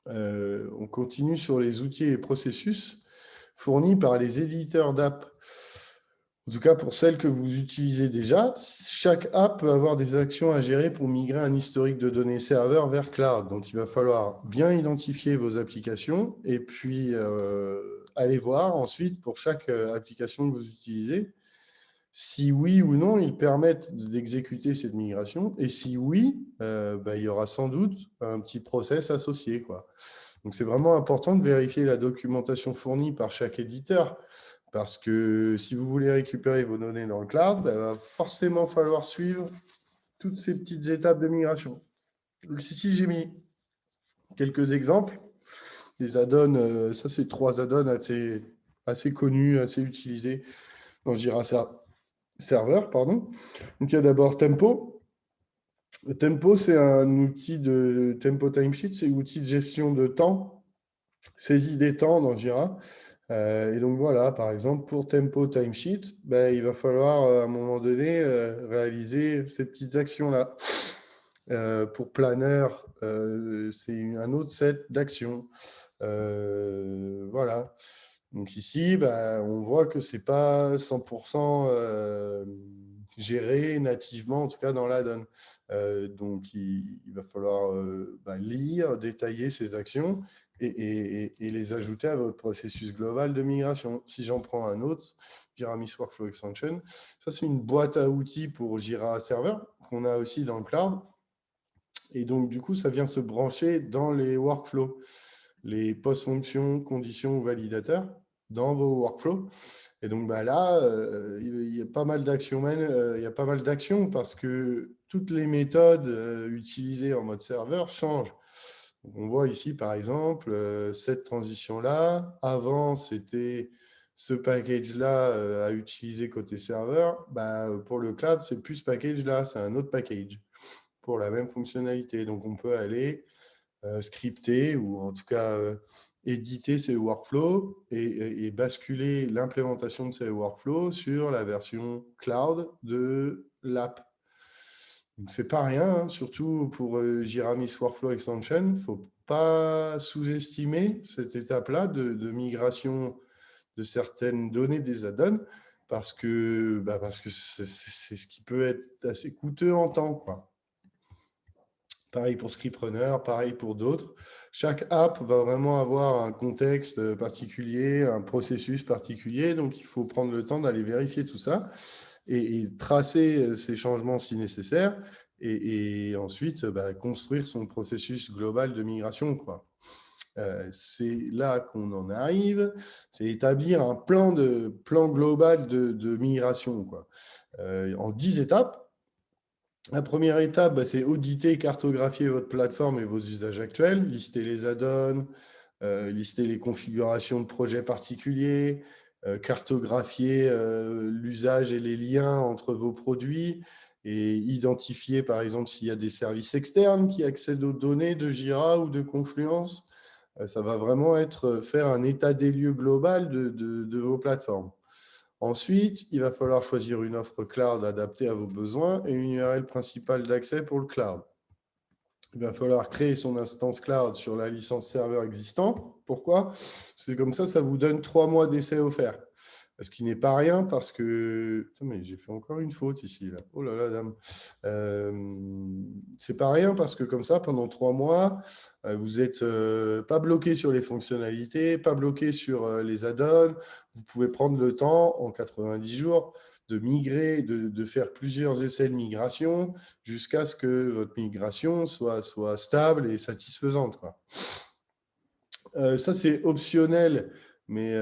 On continue sur les outils et processus fournis par les éditeurs d'app. En tout cas, pour celles que vous utilisez déjà, chaque app peut avoir des actions à gérer pour migrer un historique de données serveur vers cloud. Donc, il va falloir bien identifier vos applications et puis aller voir ensuite pour chaque application que vous utilisez si oui ou non ils permettent d'exécuter cette migration. Et si oui, il y aura sans doute un petit process associé, quoi. Donc, c'est vraiment important de vérifier la documentation fournie par chaque éditeur parce que si vous voulez récupérer vos données dans le cloud, il va forcément falloir suivre toutes ces petites étapes de migration. Donc, ici, j'ai mis quelques exemples. Des add-ons, ça, c'est 3 add-ons assez connus, assez utilisés dans Jira Server. Pardon. Donc, il y a d'abord Tempo. Tempo, c'est un outil de Tempo Timesheet, c'est un outil de gestion de temps, saisie des temps dans Jira. Et donc voilà, par exemple, pour Tempo Timesheet, il va falloir à un moment donné réaliser ces petites actions-là. Pour Planner, c'est un autre set d'actions. Voilà. Donc ici, on voit que ce n'est pas 100% géré nativement, en tout cas dans l'add-on. Donc il va falloir lire, détailler ces actions et les ajouter à votre processus global de migration. Si j'en prends un autre, Jiramis Workflow Extension, ça c'est une boîte à outils pour Jira Server qu'on a aussi dans le cloud. Et donc, du coup, ça vient se brancher dans les workflows, les post-fonctions, conditions ou validateurs dans vos workflows. Et donc, là, il y a pas mal d'actions, il y a pas mal d'actions parce que toutes les méthodes utilisées en mode serveur changent. Donc, on voit ici, par exemple, cette transition-là. Avant, c'était ce package-là à utiliser côté serveur. Pour le cloud, c'est plus ce package-là, c'est un autre package pour la même fonctionnalité. Donc, on peut aller scripter ou en tout cas éditer ces workflows et basculer l'implémentation de ces workflows sur la version cloud de l'app. Donc, c'est pas rien, hein, surtout pour Jiramis Workflow Extension. Il ne faut pas sous-estimer cette étape-là de migration de certaines données des add-ons parce que c'est ce qui peut être assez coûteux en temps, quoi. Pareil pour Scriptrunner, pareil pour d'autres. Chaque app va vraiment avoir un contexte particulier, un processus particulier. Donc, il faut prendre le temps d'aller vérifier tout ça et tracer ces changements si nécessaire et ensuite construire son processus global de migration, quoi. c'est là qu'on en arrive, c'est établir un plan global de migration, quoi. En 10 étapes. La première étape, c'est auditer et cartographier votre plateforme et vos usages actuels, lister les add-ons, lister les configurations de projets particuliers, cartographier l'usage et les liens entre vos produits et identifier, par exemple, s'il y a des services externes qui accèdent aux données de Jira ou de Confluence. Ça va vraiment être faire un état des lieux global de vos plateformes. Ensuite, il va falloir choisir une offre cloud adaptée à vos besoins et une URL principale d'accès pour le cloud. Il va falloir créer son instance cloud sur la licence serveur existante. Pourquoi? C'est comme ça vous donne 3 mois d'essai offert. Ce qui n'est pas rien parce que… Putain, mais j'ai fait encore une faute ici. Là. Oh là là, dame. C'est pas rien parce que comme ça, pendant 3 mois, vous n'êtes pas bloqué sur les fonctionnalités, pas bloqué sur les add-ons. Vous pouvez prendre le temps, en 90 jours, de migrer, de faire plusieurs essais de migration jusqu'à ce que votre migration soit stable et satisfaisante, quoi. Ça, c'est optionnel, mais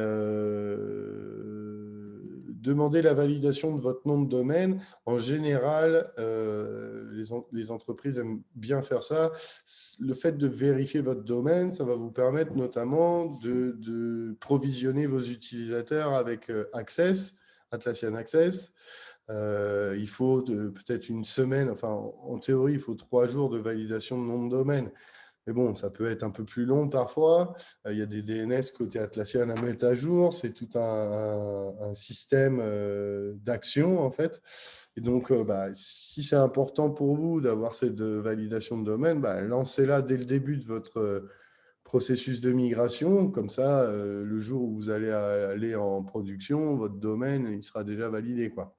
demandez la validation de votre nom de domaine. En général, les entreprises aiment bien faire ça. Le fait de vérifier votre domaine, ça va vous permettre notamment de provisionner vos utilisateurs avec Access, Atlassian Access. Il faut peut-être une semaine, enfin en théorie, il faut 3 jours de validation de nom de domaine. Mais bon, ça peut être un peu plus long parfois. Il y a des DNS côté Atlassian à mettre à jour. C'est tout un système d'action, en fait. Et donc, si c'est important pour vous d'avoir cette validation de domaine, lancez-la dès le début de votre processus de migration. Comme ça, le jour où vous allez aller en production, votre domaine il sera déjà validé, quoi.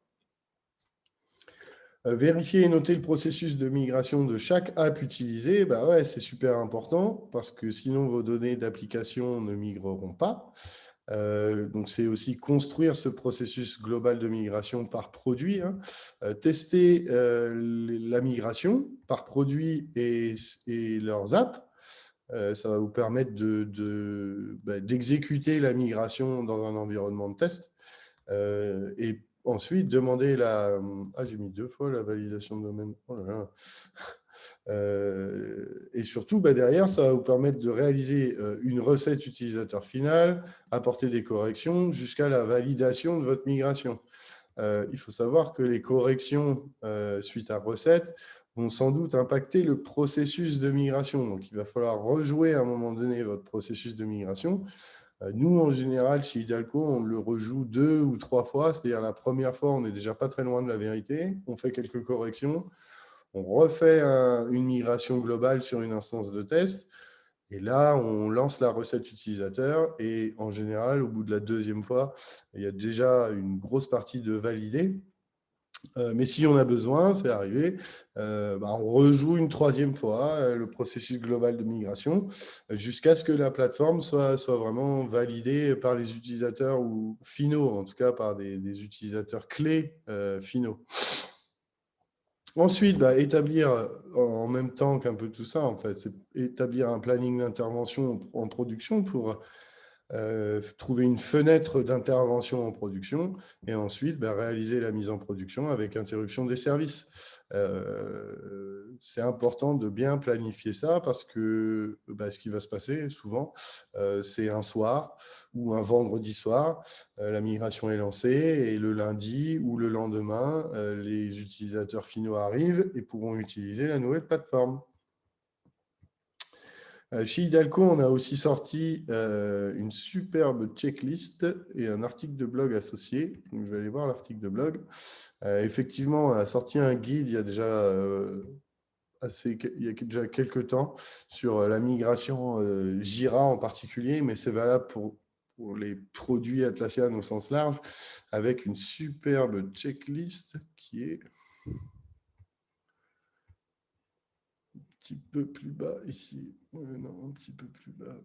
Vérifier et noter le processus de migration de chaque app utilisée, c'est super important parce que sinon vos données d'application ne migreront pas. Donc, c'est aussi construire ce processus global de migration par produit. Tester la migration par produit et leurs apps. Ça va vous permettre d'exécuter la migration dans un environnement de test. Et ensuite, demander la… Ah, j'ai mis 2 fois la validation de domaine. Oh là là. Et surtout, derrière, ça va vous permettre de réaliser une recette utilisateur finale, apporter des corrections jusqu'à la validation de votre migration. Il faut savoir que les corrections suite à recette vont sans doute impacter le processus de migration. Donc, il va falloir rejouer à un moment donné votre processus de migration. Nous, en général, chez Hidalgo, on le rejoue 2 ou 3 fois. C'est-à-dire la première fois, on n'est déjà pas très loin de la vérité. On fait quelques corrections. On refait une migration globale sur une instance de test. Et là, on lance la recette utilisateur. Et en général, au bout de la 2e fois, il y a déjà une grosse partie de validé. Mais si on a besoin, c'est arrivé, on rejoue une 3e fois le processus global de migration jusqu'à ce que la plateforme soit vraiment validée par les utilisateurs ou finaux, en tout cas par des utilisateurs clés finaux. Ensuite, établir en même temps qu'un peu tout ça, en fait, c'est établir un planning d'intervention en production pour trouver une fenêtre d'intervention en production et ensuite réaliser la mise en production avec interruption des services. C'est important de bien planifier ça parce que ce qui va se passer souvent, c'est un soir ou un vendredi soir, la migration est lancée et le lundi ou le lendemain, les utilisateurs finaux arrivent et pourront utiliser la nouvelle plateforme. Chez Hidalgo, on a aussi sorti une superbe checklist et un article de blog associé. Donc, je vais aller voir l'article de blog. Effectivement, on a sorti un guide il y a déjà, quelques temps sur la migration Jira en particulier, mais c'est valable pour les produits Atlassian au sens large, avec une superbe checklist qui est un petit peu plus bas ici. Non, un petit peu plus bas.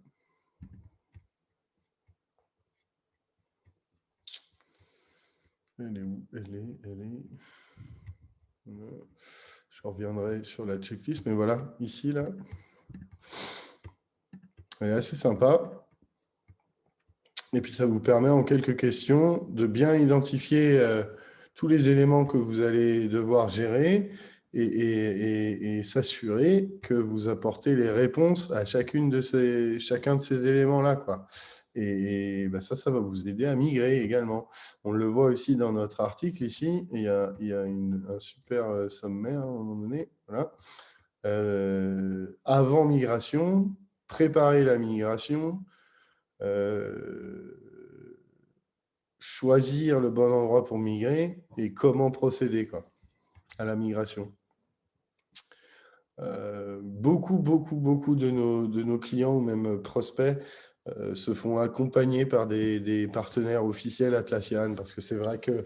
Elle est où? Elle est… Je reviendrai sur la checklist, mais voilà, ici, là. Elle est assez sympa. Et puis, ça vous permet en quelques questions de bien identifier tous les éléments que vous allez devoir gérer et s'assurer que vous apportez les réponses à chacun de ces éléments-là, quoi. Ben ça va vous aider à migrer également. On le voit aussi dans notre article ici. Il y a un super sommaire à un moment donné. Voilà. Avant migration, préparer la migration, choisir le bon endroit pour migrer et comment procéder à la migration. Beaucoup de nos clients ou même prospects se font accompagner par des partenaires officiels Atlassian parce que c'est vrai que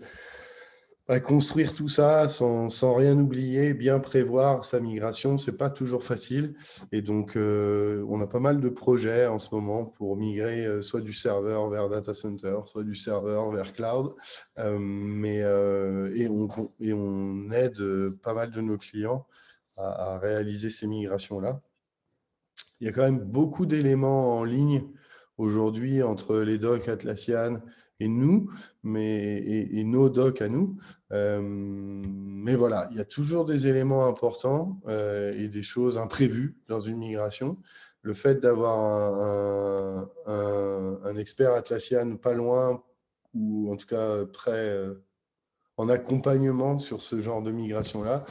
construire tout ça sans rien oublier, bien prévoir sa migration, c'est pas toujours facile. Et donc, on a pas mal de projets en ce moment pour migrer soit du serveur vers data center, soit du serveur vers cloud. Et on aide pas mal de nos clients à réaliser ces migrations-là. Il y a quand même beaucoup d'éléments en ligne aujourd'hui entre les docs Atlassian et nous, et nos docs à nous. Mais voilà, il y a toujours des éléments importants et des choses imprévues dans une migration. Le fait d'avoir un expert Atlassian pas loin, ou en tout cas près, en accompagnement sur ce genre de migration-là,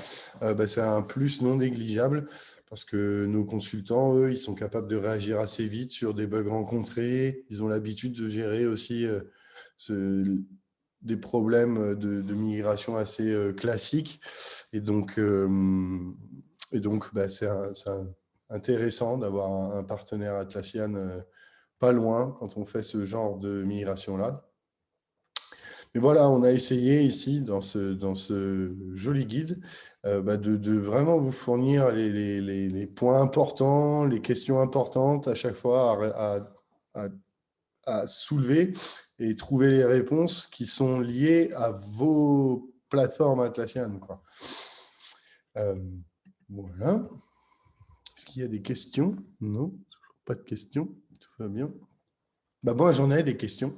c'est un plus non négligeable parce que nos consultants, eux, ils sont capables de réagir assez vite sur des bugs rencontrés. Ils ont l'habitude de gérer aussi des problèmes de migration assez classiques. Et donc c'est intéressant d'avoir un partenaire Atlassian pas loin quand on fait ce genre de migration-là. Mais voilà, on a essayé ici, dans ce joli guide, de vraiment vous fournir les points importants, les questions importantes à chaque fois à soulever et trouver les réponses qui sont liées à vos plateformes Atlassian, quoi. Voilà. Est-ce qu'il y a des questions? Non, pas de questions. Tout va bien. Moi, j'en ai des questions.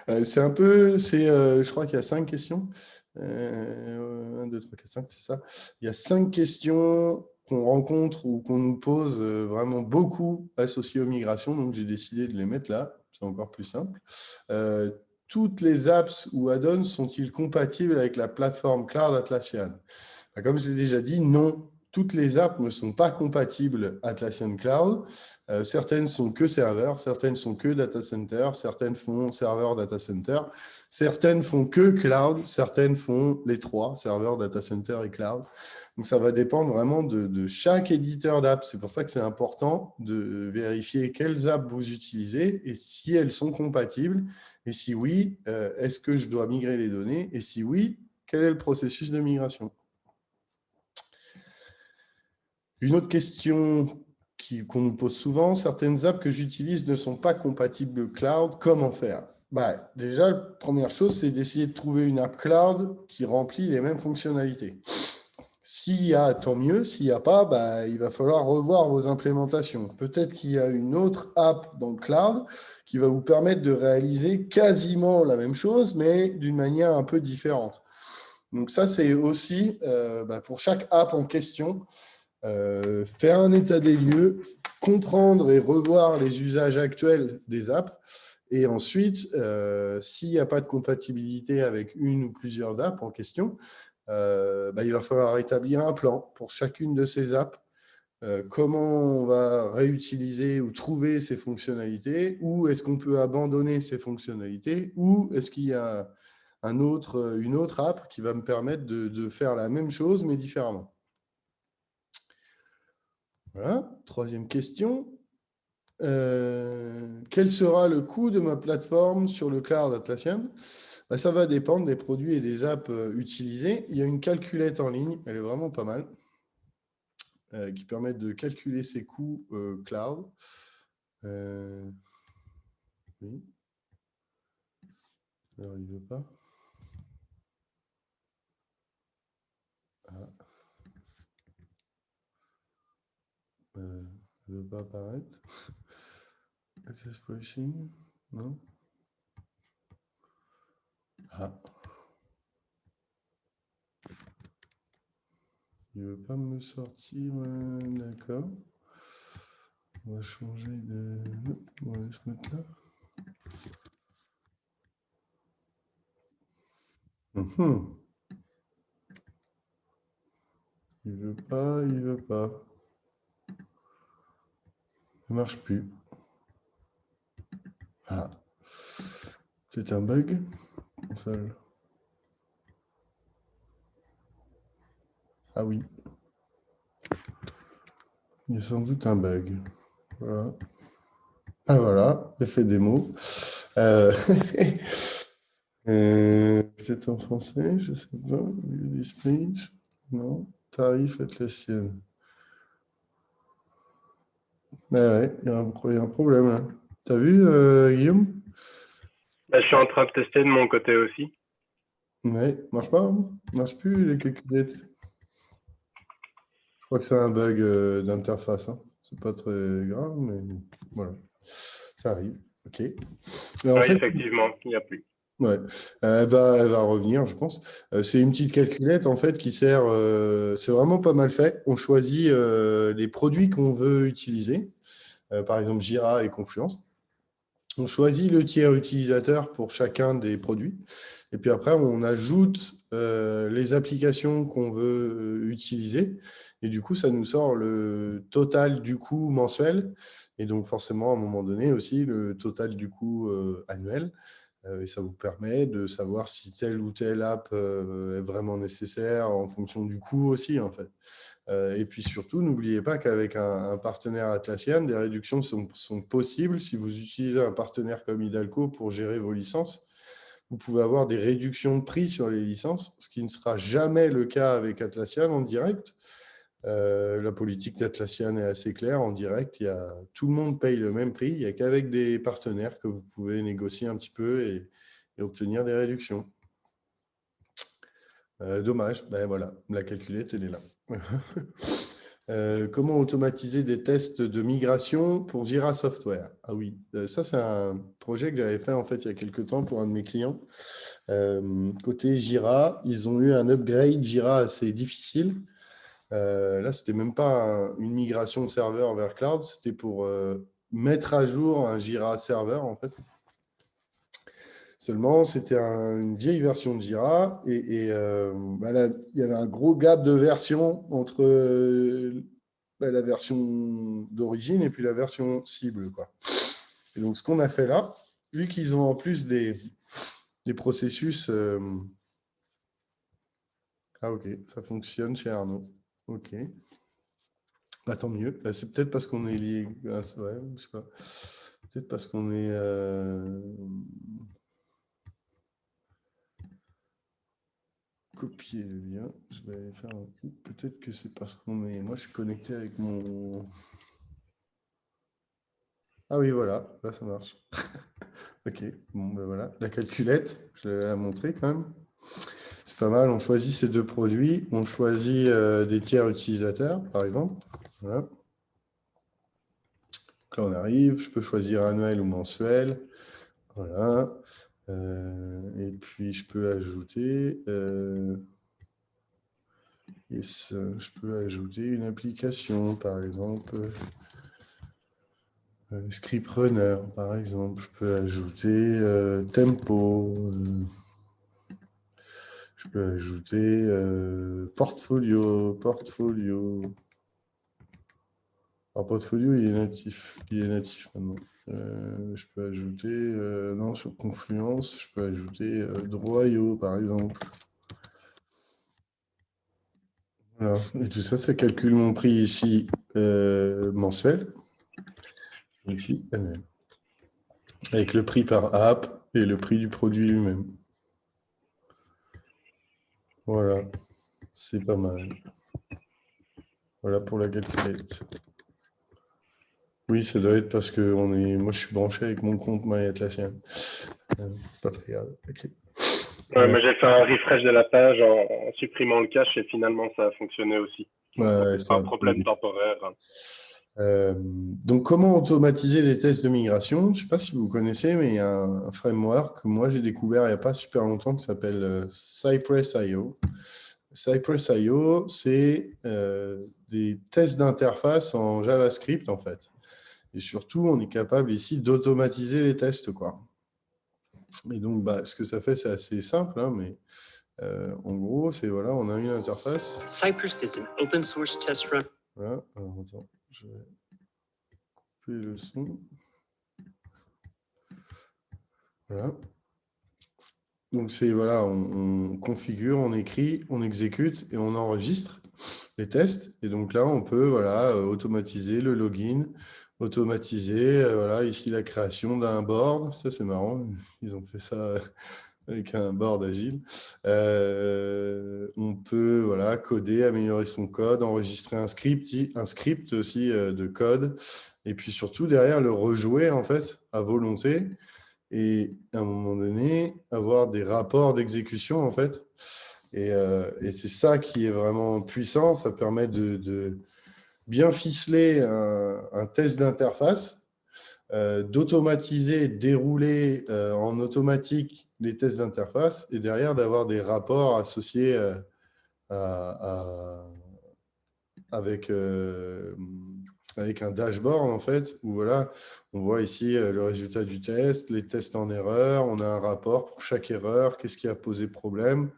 Je crois qu'il y a 5 questions. 1, 2, 3, 4, 5, c'est ça. Il y a 5 questions qu'on rencontre ou qu'on nous pose vraiment beaucoup associées aux migrations. Donc, j'ai décidé de les mettre là. C'est encore plus simple. Toutes les apps ou add-ons sont-ils compatibles avec la plateforme Cloud Atlassian? Comme je l'ai déjà dit, non. Toutes les apps ne sont pas compatibles Atlassian Cloud. Certaines sont que serveurs, certaines sont que data center, certaines font serveur data center, certaines font que cloud, certaines font les trois, serveur, data center et cloud. Donc, ça va dépendre vraiment de chaque éditeur d'app. C'est pour ça que c'est important de vérifier quelles apps vous utilisez et si elles sont compatibles. Et si oui, est-ce que je dois migrer les données? Et si oui, quel est le processus de migration? Une autre question qu'on nous pose souvent, certaines apps que j'utilise ne sont pas compatibles cloud, comment faire? Déjà, la première chose, c'est d'essayer de trouver une app cloud qui remplit les mêmes fonctionnalités. S'il y a, tant mieux. S'il n'y a pas, il va falloir revoir vos implémentations. Peut-être qu'il y a une autre app dans le cloud qui va vous permettre de réaliser quasiment la même chose, mais d'une manière un peu différente. Donc ça, c'est aussi pour chaque app en question, faire un état des lieux, comprendre et revoir les usages actuels des apps. Et ensuite, s'il n'y a pas de compatibilité avec une ou plusieurs apps en question, il va falloir établir un plan pour chacune de ces apps. Comment on va réutiliser ou trouver ces fonctionnalités? Où est-ce qu'on peut abandonner ces fonctionnalités? Ou est-ce qu'il y a une autre app qui va me permettre de faire la même chose, mais différemment? Voilà. Troisième question. Quel sera le coût de ma plateforme sur le cloud Atlassian? Ça va dépendre des produits et des apps utilisés. Il y a une calculette en ligne, elle est vraiment pas mal, qui permet de calculer ses coûts cloud. Oui. Alors, il ne veut pas. Il ne veut pas apparaître. Access Publishing. Non. Ah. Il ne veut pas me sortir. D'accord. On va changer de. On va se mettre là. Il veut pas, il veut pas. Ça marche plus. Ah. C'est un bug. Ah oui. Il y a sans doute un bug. Voilà. Ah voilà, effet démo. Peut-être en français, je ne sais pas. Speech. Non. Tarif Atlassian. Ouais, il y a un problème là. T'as vu, Guillaume? Je suis en train de tester de mon côté aussi. Ouais, marche pas, hein, marche plus les calculettes. Je crois que c'est un bug d'interface. Hein. C'est pas très grave, mais voilà, ça arrive. Ok. Mais en Oui, fait, effectivement, il n'y a plus. ouais, elle va revenir, je pense. C'est une petite calculette en fait qui sert. C'est vraiment pas mal fait. On choisit les produits qu'on veut utiliser, par exemple Jira et Confluence. On choisit le tiers utilisateur pour chacun des produits. Et puis après, on ajoute les applications qu'on veut utiliser. Et du coup, ça nous sort le total du coût mensuel. Et donc, forcément, à un moment donné aussi, le total du coût annuel. Et ça vous permet de savoir si telle ou telle app est vraiment nécessaire en fonction du coût aussi, en fait. Et puis surtout, n'oubliez pas qu'avec un partenaire Atlassian, des réductions sont possibles. Si vous utilisez un partenaire comme Hidalgo pour gérer vos licences, vous pouvez avoir des réductions de prix sur les licences, ce qui ne sera jamais le cas avec Atlassian en direct. La politique d'Atlassian est assez claire. En direct, tout le monde paye le même prix. Il n'y a qu'avec des partenaires que vous pouvez négocier un petit peu et obtenir des réductions. Dommage. Ben voilà, la calculette, elle est là. Comment automatiser des tests de migration pour Jira Software? Ah oui, ça c'est un projet que j'avais fait en fait il y a quelques temps pour un de mes clients. Côté Jira, ils ont eu un upgrade Jira assez difficile. Là, c'était même pas une migration de serveur vers cloud, c'était pour mettre à jour un Jira serveur en fait. Seulement, c'était une vieille version de Jira et là, il y avait un gros gap de version entre la version d'origine et puis la version cible, quoi. Et donc, ce qu'on a fait là, vu qu'ils ont en plus des processus... Ah ok, ça fonctionne chez Arnaud. Ok. Bah, tant mieux. Bah, c'est peut-être parce qu'on est lié... Ouais, je sais pas. Peut-être parce qu'on est... Copier le lien. Je vais aller faire un coup. Peut-être que c'est parce qu'on est... Moi, je suis connecté avec mon... Ah oui, voilà. Là, ça marche. Ok. Bon, ben voilà. La calculette, je vais la montrer quand même. C'est pas mal. On choisit ces deux produits. On choisit des tiers utilisateurs, par exemple. Voilà. Donc là, on arrive. Je peux choisir annuel ou mensuel. Voilà. Et puis, je peux ajouter... je peux ajouter une application, par exemple... Scriptrunner, par exemple. Je peux ajouter Tempo. Je peux ajouter Portfolio. Alors, Portfolio, il est natif. Il est natif maintenant. Je peux ajouter, non, sur Confluence, je peux ajouter Droio, par exemple. Voilà. Et tout ça, ça calcule mon prix ici mensuel. Ici, annuel. Avec le prix par app et le prix du produit lui-même. Voilà, c'est pas mal. Voilà pour la calculette. Oui, ça doit être parce que moi, je suis branché avec mon compte MyAtlassian. C'est pas très grave. Okay. Ouais, mais j'ai fait un refresh de la page en supprimant le cache et finalement ça a fonctionné aussi. Donc, Ouais, c'est pas un problème temporaire. Donc, comment automatiser les tests de migration? Je ne sais pas si vous connaissez, mais il y a un framework que moi j'ai découvert il n'y a pas super longtemps qui s'appelle Cypress.io. Cypress.io, c'est des tests d'interface en JavaScript, en fait. Et surtout, on est capable ici d'automatiser les tests, quoi. Et donc, ce que ça fait, c'est assez simple, hein, mais en gros, c'est voilà, on a une interface. Cypress is an open source test run. Voilà. Alors, attends, je vais couper le son. Voilà. Donc, c'est voilà, on configure, on écrit, on exécute et on enregistre les tests. Et donc là, on peut voilà, automatiser le login, automatiser voilà, ici la création d'un board. Ça, c'est marrant. Ils ont fait ça avec un board agile. On peut voilà, coder, améliorer son code, enregistrer un script aussi de code. Et puis surtout, derrière, le rejouer en fait à volonté. Et à un moment donné, avoir des rapports d'exécution en fait. Et c'est ça qui est vraiment puissant. Ça permet de bien ficeler un test d'interface, d'automatiser, dérouler en automatique les tests d'interface et derrière d'avoir des rapports associés avec, avec un dashboard en fait, où voilà, on voit ici le résultat du test, les tests en erreur, on a un rapport pour chaque erreur, qu'est-ce qui a posé problème,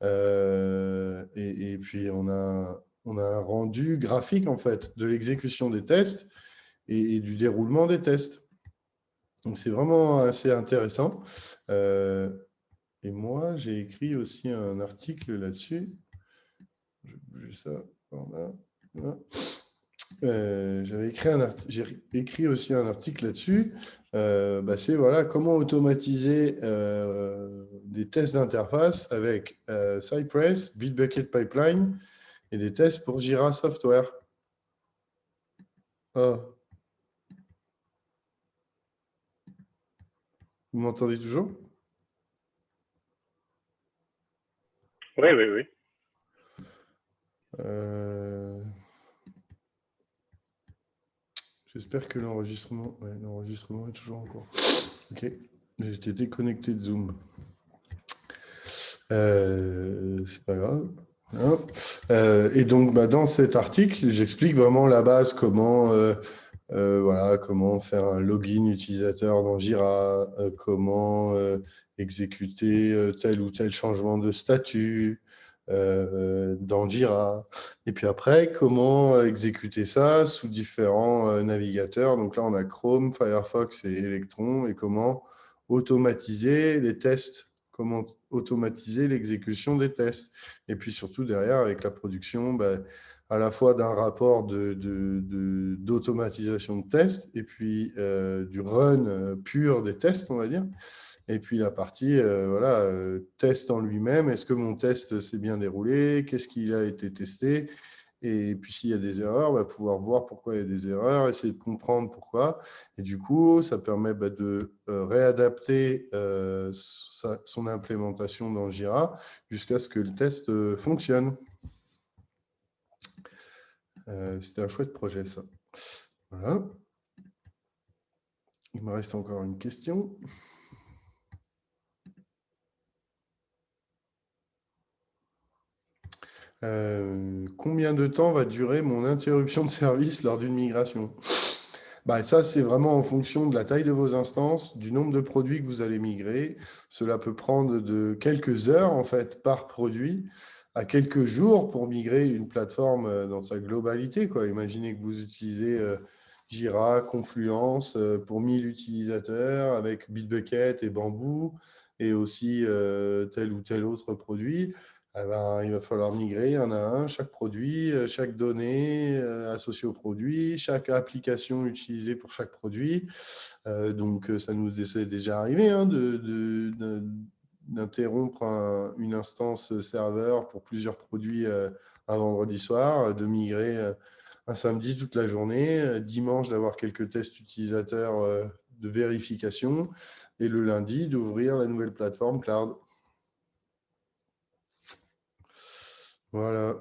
et puis on a un rendu graphique en fait de l'exécution des tests et du déroulement des tests. Donc c'est vraiment assez intéressant. Et moi, j'ai écrit aussi un article là-dessus. Je vais bouger ça. Voilà. J'ai écrit aussi un article là-dessus. C'est voilà, comment automatiser des tests d'interface avec Cypress, Bitbucket Pipeline et des tests pour Jira Software. Ah. Vous m'entendez toujours? Oui, oui, oui. J'espère que l'enregistrement est toujours en cours. Ok, j'ai été déconnecté de Zoom. C'est pas grave. Hein. Et donc, dans cet article, j'explique vraiment la base, comment faire un login utilisateur dans Jira, comment exécuter tel ou tel changement de statut dans Jira. Et puis après, comment exécuter ça sous différents navigateurs. Donc là, on a Chrome, Firefox et Electron. Et comment automatiser les tests, comment automatiser l'exécution des tests. Et puis surtout, derrière, avec la production, à la fois d'un rapport d'automatisation de tests et puis du run pur des tests, on va dire. Et puis la partie test en lui-même. Est-ce que mon test s'est bien déroulé? Qu'est-ce qui a été testé? Et puis s'il y a des erreurs, pouvoir voir pourquoi il y a des erreurs, essayer de comprendre pourquoi. Et du coup, ça permet de réadapter son implémentation dans Jira jusqu'à ce que le test fonctionne. C'était un chouette projet, ça. Voilà. Il me reste encore une question. Combien de temps va durer mon interruption de service lors d'une migration? Ça, c'est vraiment en fonction de la taille de vos instances, du nombre de produits que vous allez migrer. Cela peut prendre de quelques heures, en fait, par produit, à quelques jours pour migrer une plateforme dans sa globalité, quoi. Imaginez que vous utilisez Jira, Confluence pour 1000 utilisateurs avec Bitbucket et Bamboo et aussi tel ou tel autre produit. Il va falloir migrer un à un chaque produit, chaque donnée associée au produit, chaque application utilisée pour chaque produit. Donc, ça nous est déjà arrivé d'interrompre une instance serveur pour plusieurs produits un vendredi soir, de migrer un samedi toute la journée, dimanche d'avoir quelques tests utilisateurs de vérification et le lundi d'ouvrir la nouvelle plateforme cloud. Voilà.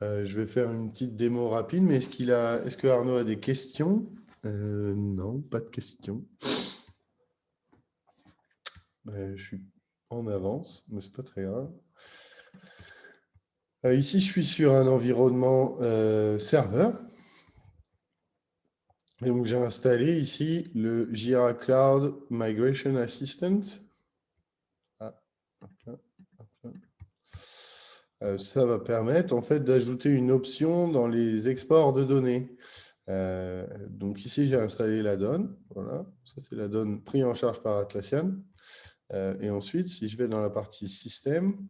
Je vais faire une petite démo rapide, mais est-ce que Arnaud a des questions? Non, pas de questions. Je suis en avance, mais ce n'est pas très grave. Ici, je suis sur un environnement serveur. Et donc, j'ai installé ici le Jira Cloud Migration Assistant. Ça va permettre en fait d'ajouter une option dans les exports de données. Donc ici, j'ai installé la donne. Voilà, ça c'est la donne prise en charge par Atlassian. Et ensuite, si je vais dans la partie système,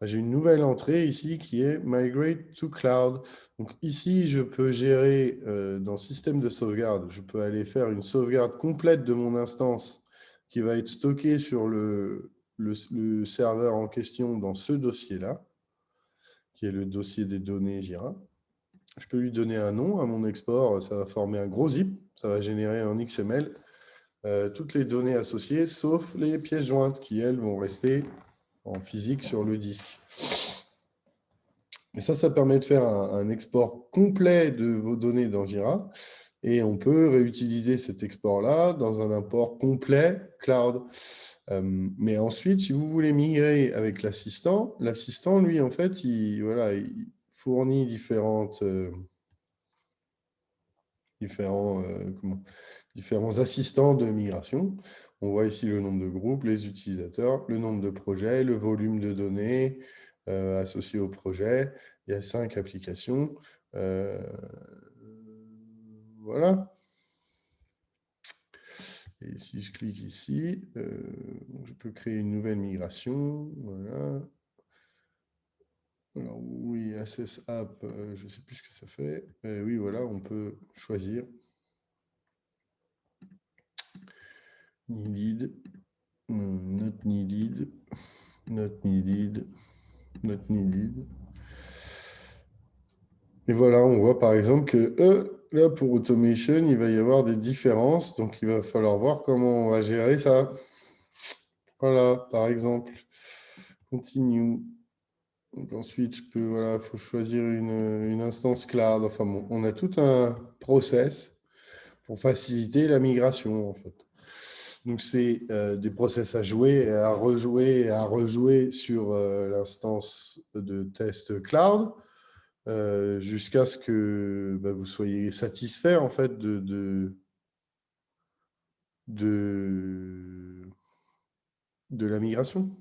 j'ai une nouvelle entrée ici qui est Migrate to Cloud. Donc ici, je peux gérer dans système de sauvegarde, je peux aller faire une sauvegarde complète de mon instance qui va être stockée sur le serveur en question dans ce dossier-là, qui est le dossier des données Jira. Je peux lui donner un nom à mon export, ça va former un gros zip, ça va générer en XML toutes les données associées, sauf les pièces jointes qui, elles, vont rester en physique sur le disque. Et ça permet de faire un export complet de vos données dans Jira, et on peut réutiliser cet export-là dans un import complet cloud. Mais ensuite, si vous voulez migrer avec l'assistant, lui, en fait, il fournit différents assistants de migration. On voit ici le nombre de groupes, les utilisateurs, le nombre de projets, le volume de données associés au projet. Il y a 5 applications. Voilà. Et si je clique ici, je peux créer une nouvelle migration. Voilà. Alors, oui, Access App, je ne sais plus ce que ça fait. Oui, voilà, on peut choisir. Needed, not needed, not needed, not needed. Et voilà, on voit par exemple que là, pour Automation, il va y avoir des différences. Donc, il va falloir voir comment on va gérer ça. Voilà, par exemple, continue. Donc ensuite, il faut choisir une instance cloud. Enfin bon, on a tout un process pour faciliter la migration, en fait. Donc, c'est des process à jouer et à rejouer sur l'instance de test cloud jusqu'à ce que vous soyez satisfait, en fait, de la migration.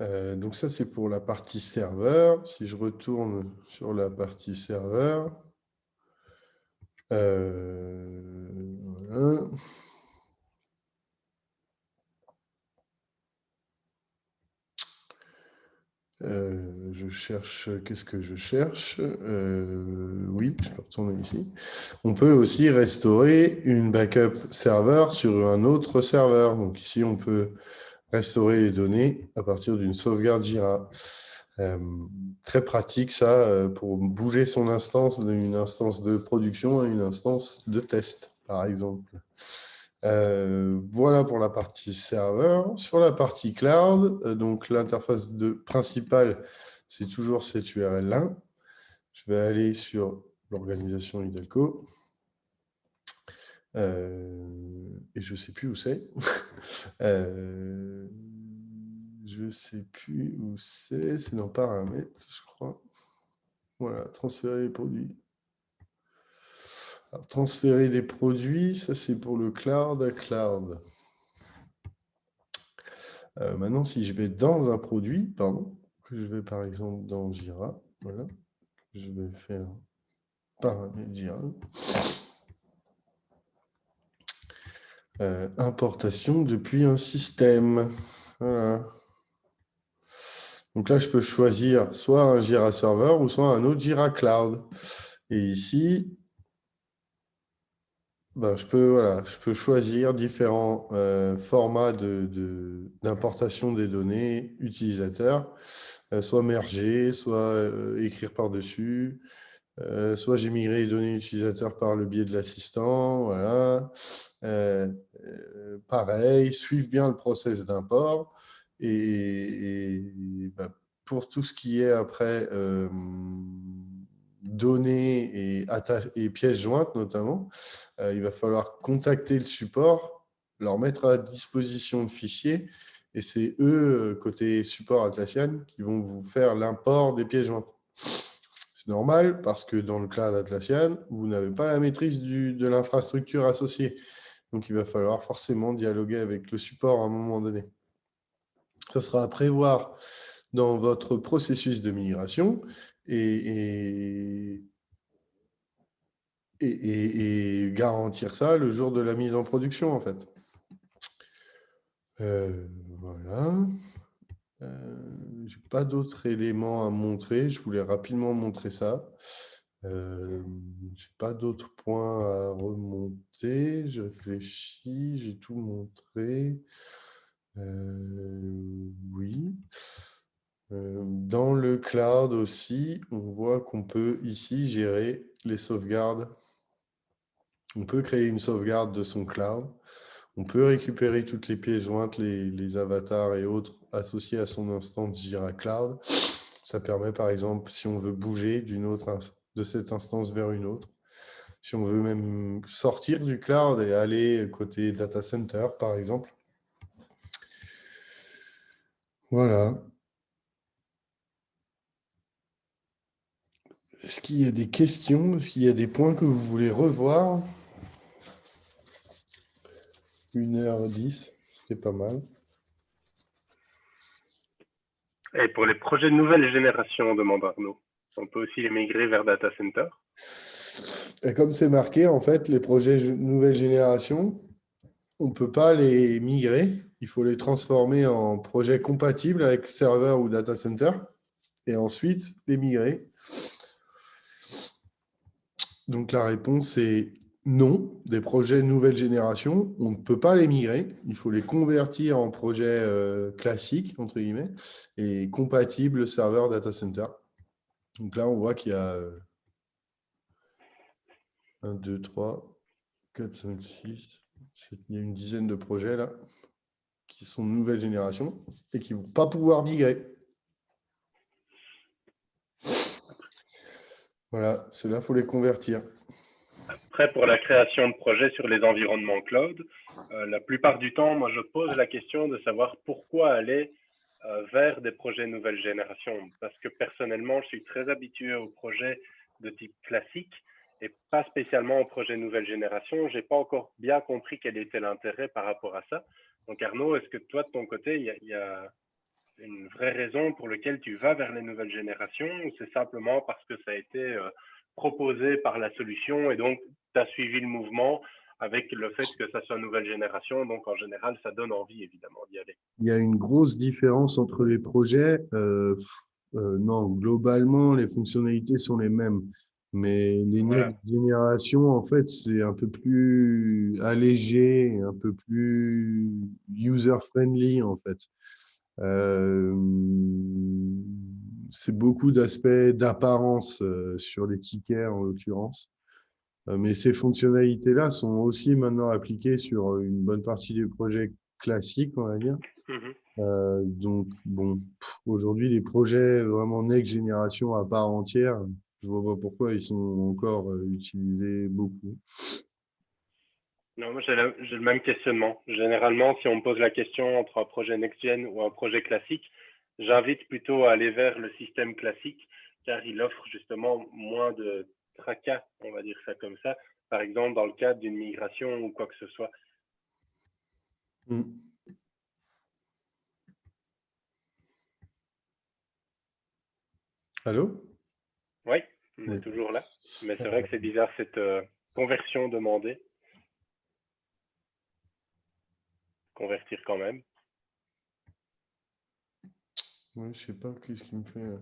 Donc ça, c'est pour la partie serveur. Si je retourne sur la partie serveur, voilà. Je cherche, qu'est-ce que je cherche? Oui, je peux retourner ici. On peut aussi restaurer une backup serveur sur un autre serveur. Donc ici, on peut restaurer les données à partir d'une sauvegarde Jira. Très pratique, ça, pour bouger son instance d'une instance de production à une instance de test, par exemple. Voilà pour la partie serveur. Sur la partie cloud, donc l'interface principale, c'est toujours cette URL-là. Je vais aller sur l'organisation Hidalgo. Et je ne sais plus où c'est. Je ne sais plus où c'est. C'est dans paramètres, je crois. Voilà, transférer les produits. Alors, transférer des produits, ça c'est pour le cloud à cloud. Maintenant, si je vais dans un produit, pardon, que je vais par exemple dans Jira, voilà, je vais faire paramètres Jira. Importation depuis un système. Voilà. Donc là, je peux choisir soit un Jira Server ou soit un autre Jira Cloud. Et ici, je peux choisir différents formats d'importation des données utilisateurs, soit merger, soit écrire par-dessus, soit j'ai migré les données utilisateurs par le biais de l'assistant. Voilà. Pareil, suivre bien le process d'import et pour tout ce qui est après données et pièces jointes notamment, il va falloir contacter le support, leur mettre à disposition de fichiers, et c'est eux, côté support Atlassian, qui vont vous faire l'import des pièces jointes. C'est normal parce que dans le cloud Atlassian, vous n'avez pas la maîtrise de l'infrastructure associée. Donc, il va falloir forcément dialoguer avec le support à un moment donné. Ça sera à prévoir dans votre processus de migration et garantir ça le jour de la mise en production, en fait. Voilà. Je n'ai pas d'autres éléments à montrer. Je voulais rapidement montrer ça. Je n'ai pas d'autres points à remonter. Je réfléchis. J'ai tout montré. Oui. Dans le cloud aussi, on voit qu'on peut ici gérer les sauvegardes. On peut créer une sauvegarde de son cloud. On peut récupérer toutes les pièces jointes, les avatars et autres associés à son instance Jira Cloud. Ça permet par exemple, si on veut bouger de cette instance vers une autre, si on veut même sortir du cloud et aller côté data center par exemple. Voilà. Est-ce qu'il y a des questions? Est-ce qu'il y a des points que vous voulez revoir? 1h10, c'était pas mal. Et pour les projets de nouvelle génération, demande Arnaud, on peut aussi les migrer vers Data Center? Et comme c'est marqué, en fait, les projets nouvelle génération, on ne peut pas les migrer. Il faut les transformer en projets compatibles avec serveur ou data center et ensuite les migrer. Donc, la réponse est non. Des projets nouvelle génération, on ne peut pas les migrer. Il faut les convertir en projets classiques, entre guillemets, et compatibles serveur data center. Donc là, on voit qu'il y a 1, 2, 3, 4, 5, 6, 7, il y a une dizaine de projets là qui sont de nouvelle génération et qui ne vont pas pouvoir migrer. Voilà, ceux-là, il faut les convertir. Après, pour la création de projets sur les environnements cloud, la plupart du temps, moi, je pose la question de savoir pourquoi aller vers des projets nouvelle génération. Parce que personnellement, je suis très habitué aux projets de type classique et pas spécialement aux projets nouvelle génération. Je n'ai pas encore bien compris quel était l'intérêt par rapport à ça. Donc Arnaud, est-ce que toi, de ton côté, il y a une vraie raison pour laquelle tu vas vers les nouvelles générations ou c'est simplement parce que ça a été proposé par la solution et donc tu as suivi le mouvement avec le fait que ça soit nouvelle génération, donc en général ça donne envie évidemment d'y aller. Il y a une grosse différence entre les projets. Non, globalement, les fonctionnalités sont les mêmes. Mais les Voilà. next générations, en fait, c'est un peu plus allégé, un peu plus user-friendly, en fait. C'est beaucoup d'aspects d'apparence sur les tickets, en l'occurrence. Mais ces fonctionnalités-là sont aussi maintenant appliquées sur une bonne partie des projets classiques, on va dire. Donc, bon, aujourd'hui, les projets vraiment next génération à part entière, je vois pas pourquoi ils sont encore utilisés beaucoup. Non, moi j'ai le même questionnement. Généralement, si on me pose la question entre un projet next-gen ou un projet classique, j'invite plutôt à aller vers le système classique car il offre justement moins de tracas, on va dire ça comme ça, par exemple dans le cadre d'une migration ou quoi que ce soit. Allô? Oui, on est Oui. toujours là, mais c'est vrai que c'est bizarre cette conversion demandée. Convertir quand même. Ouais, je sais pas qu'est-ce qui me fait.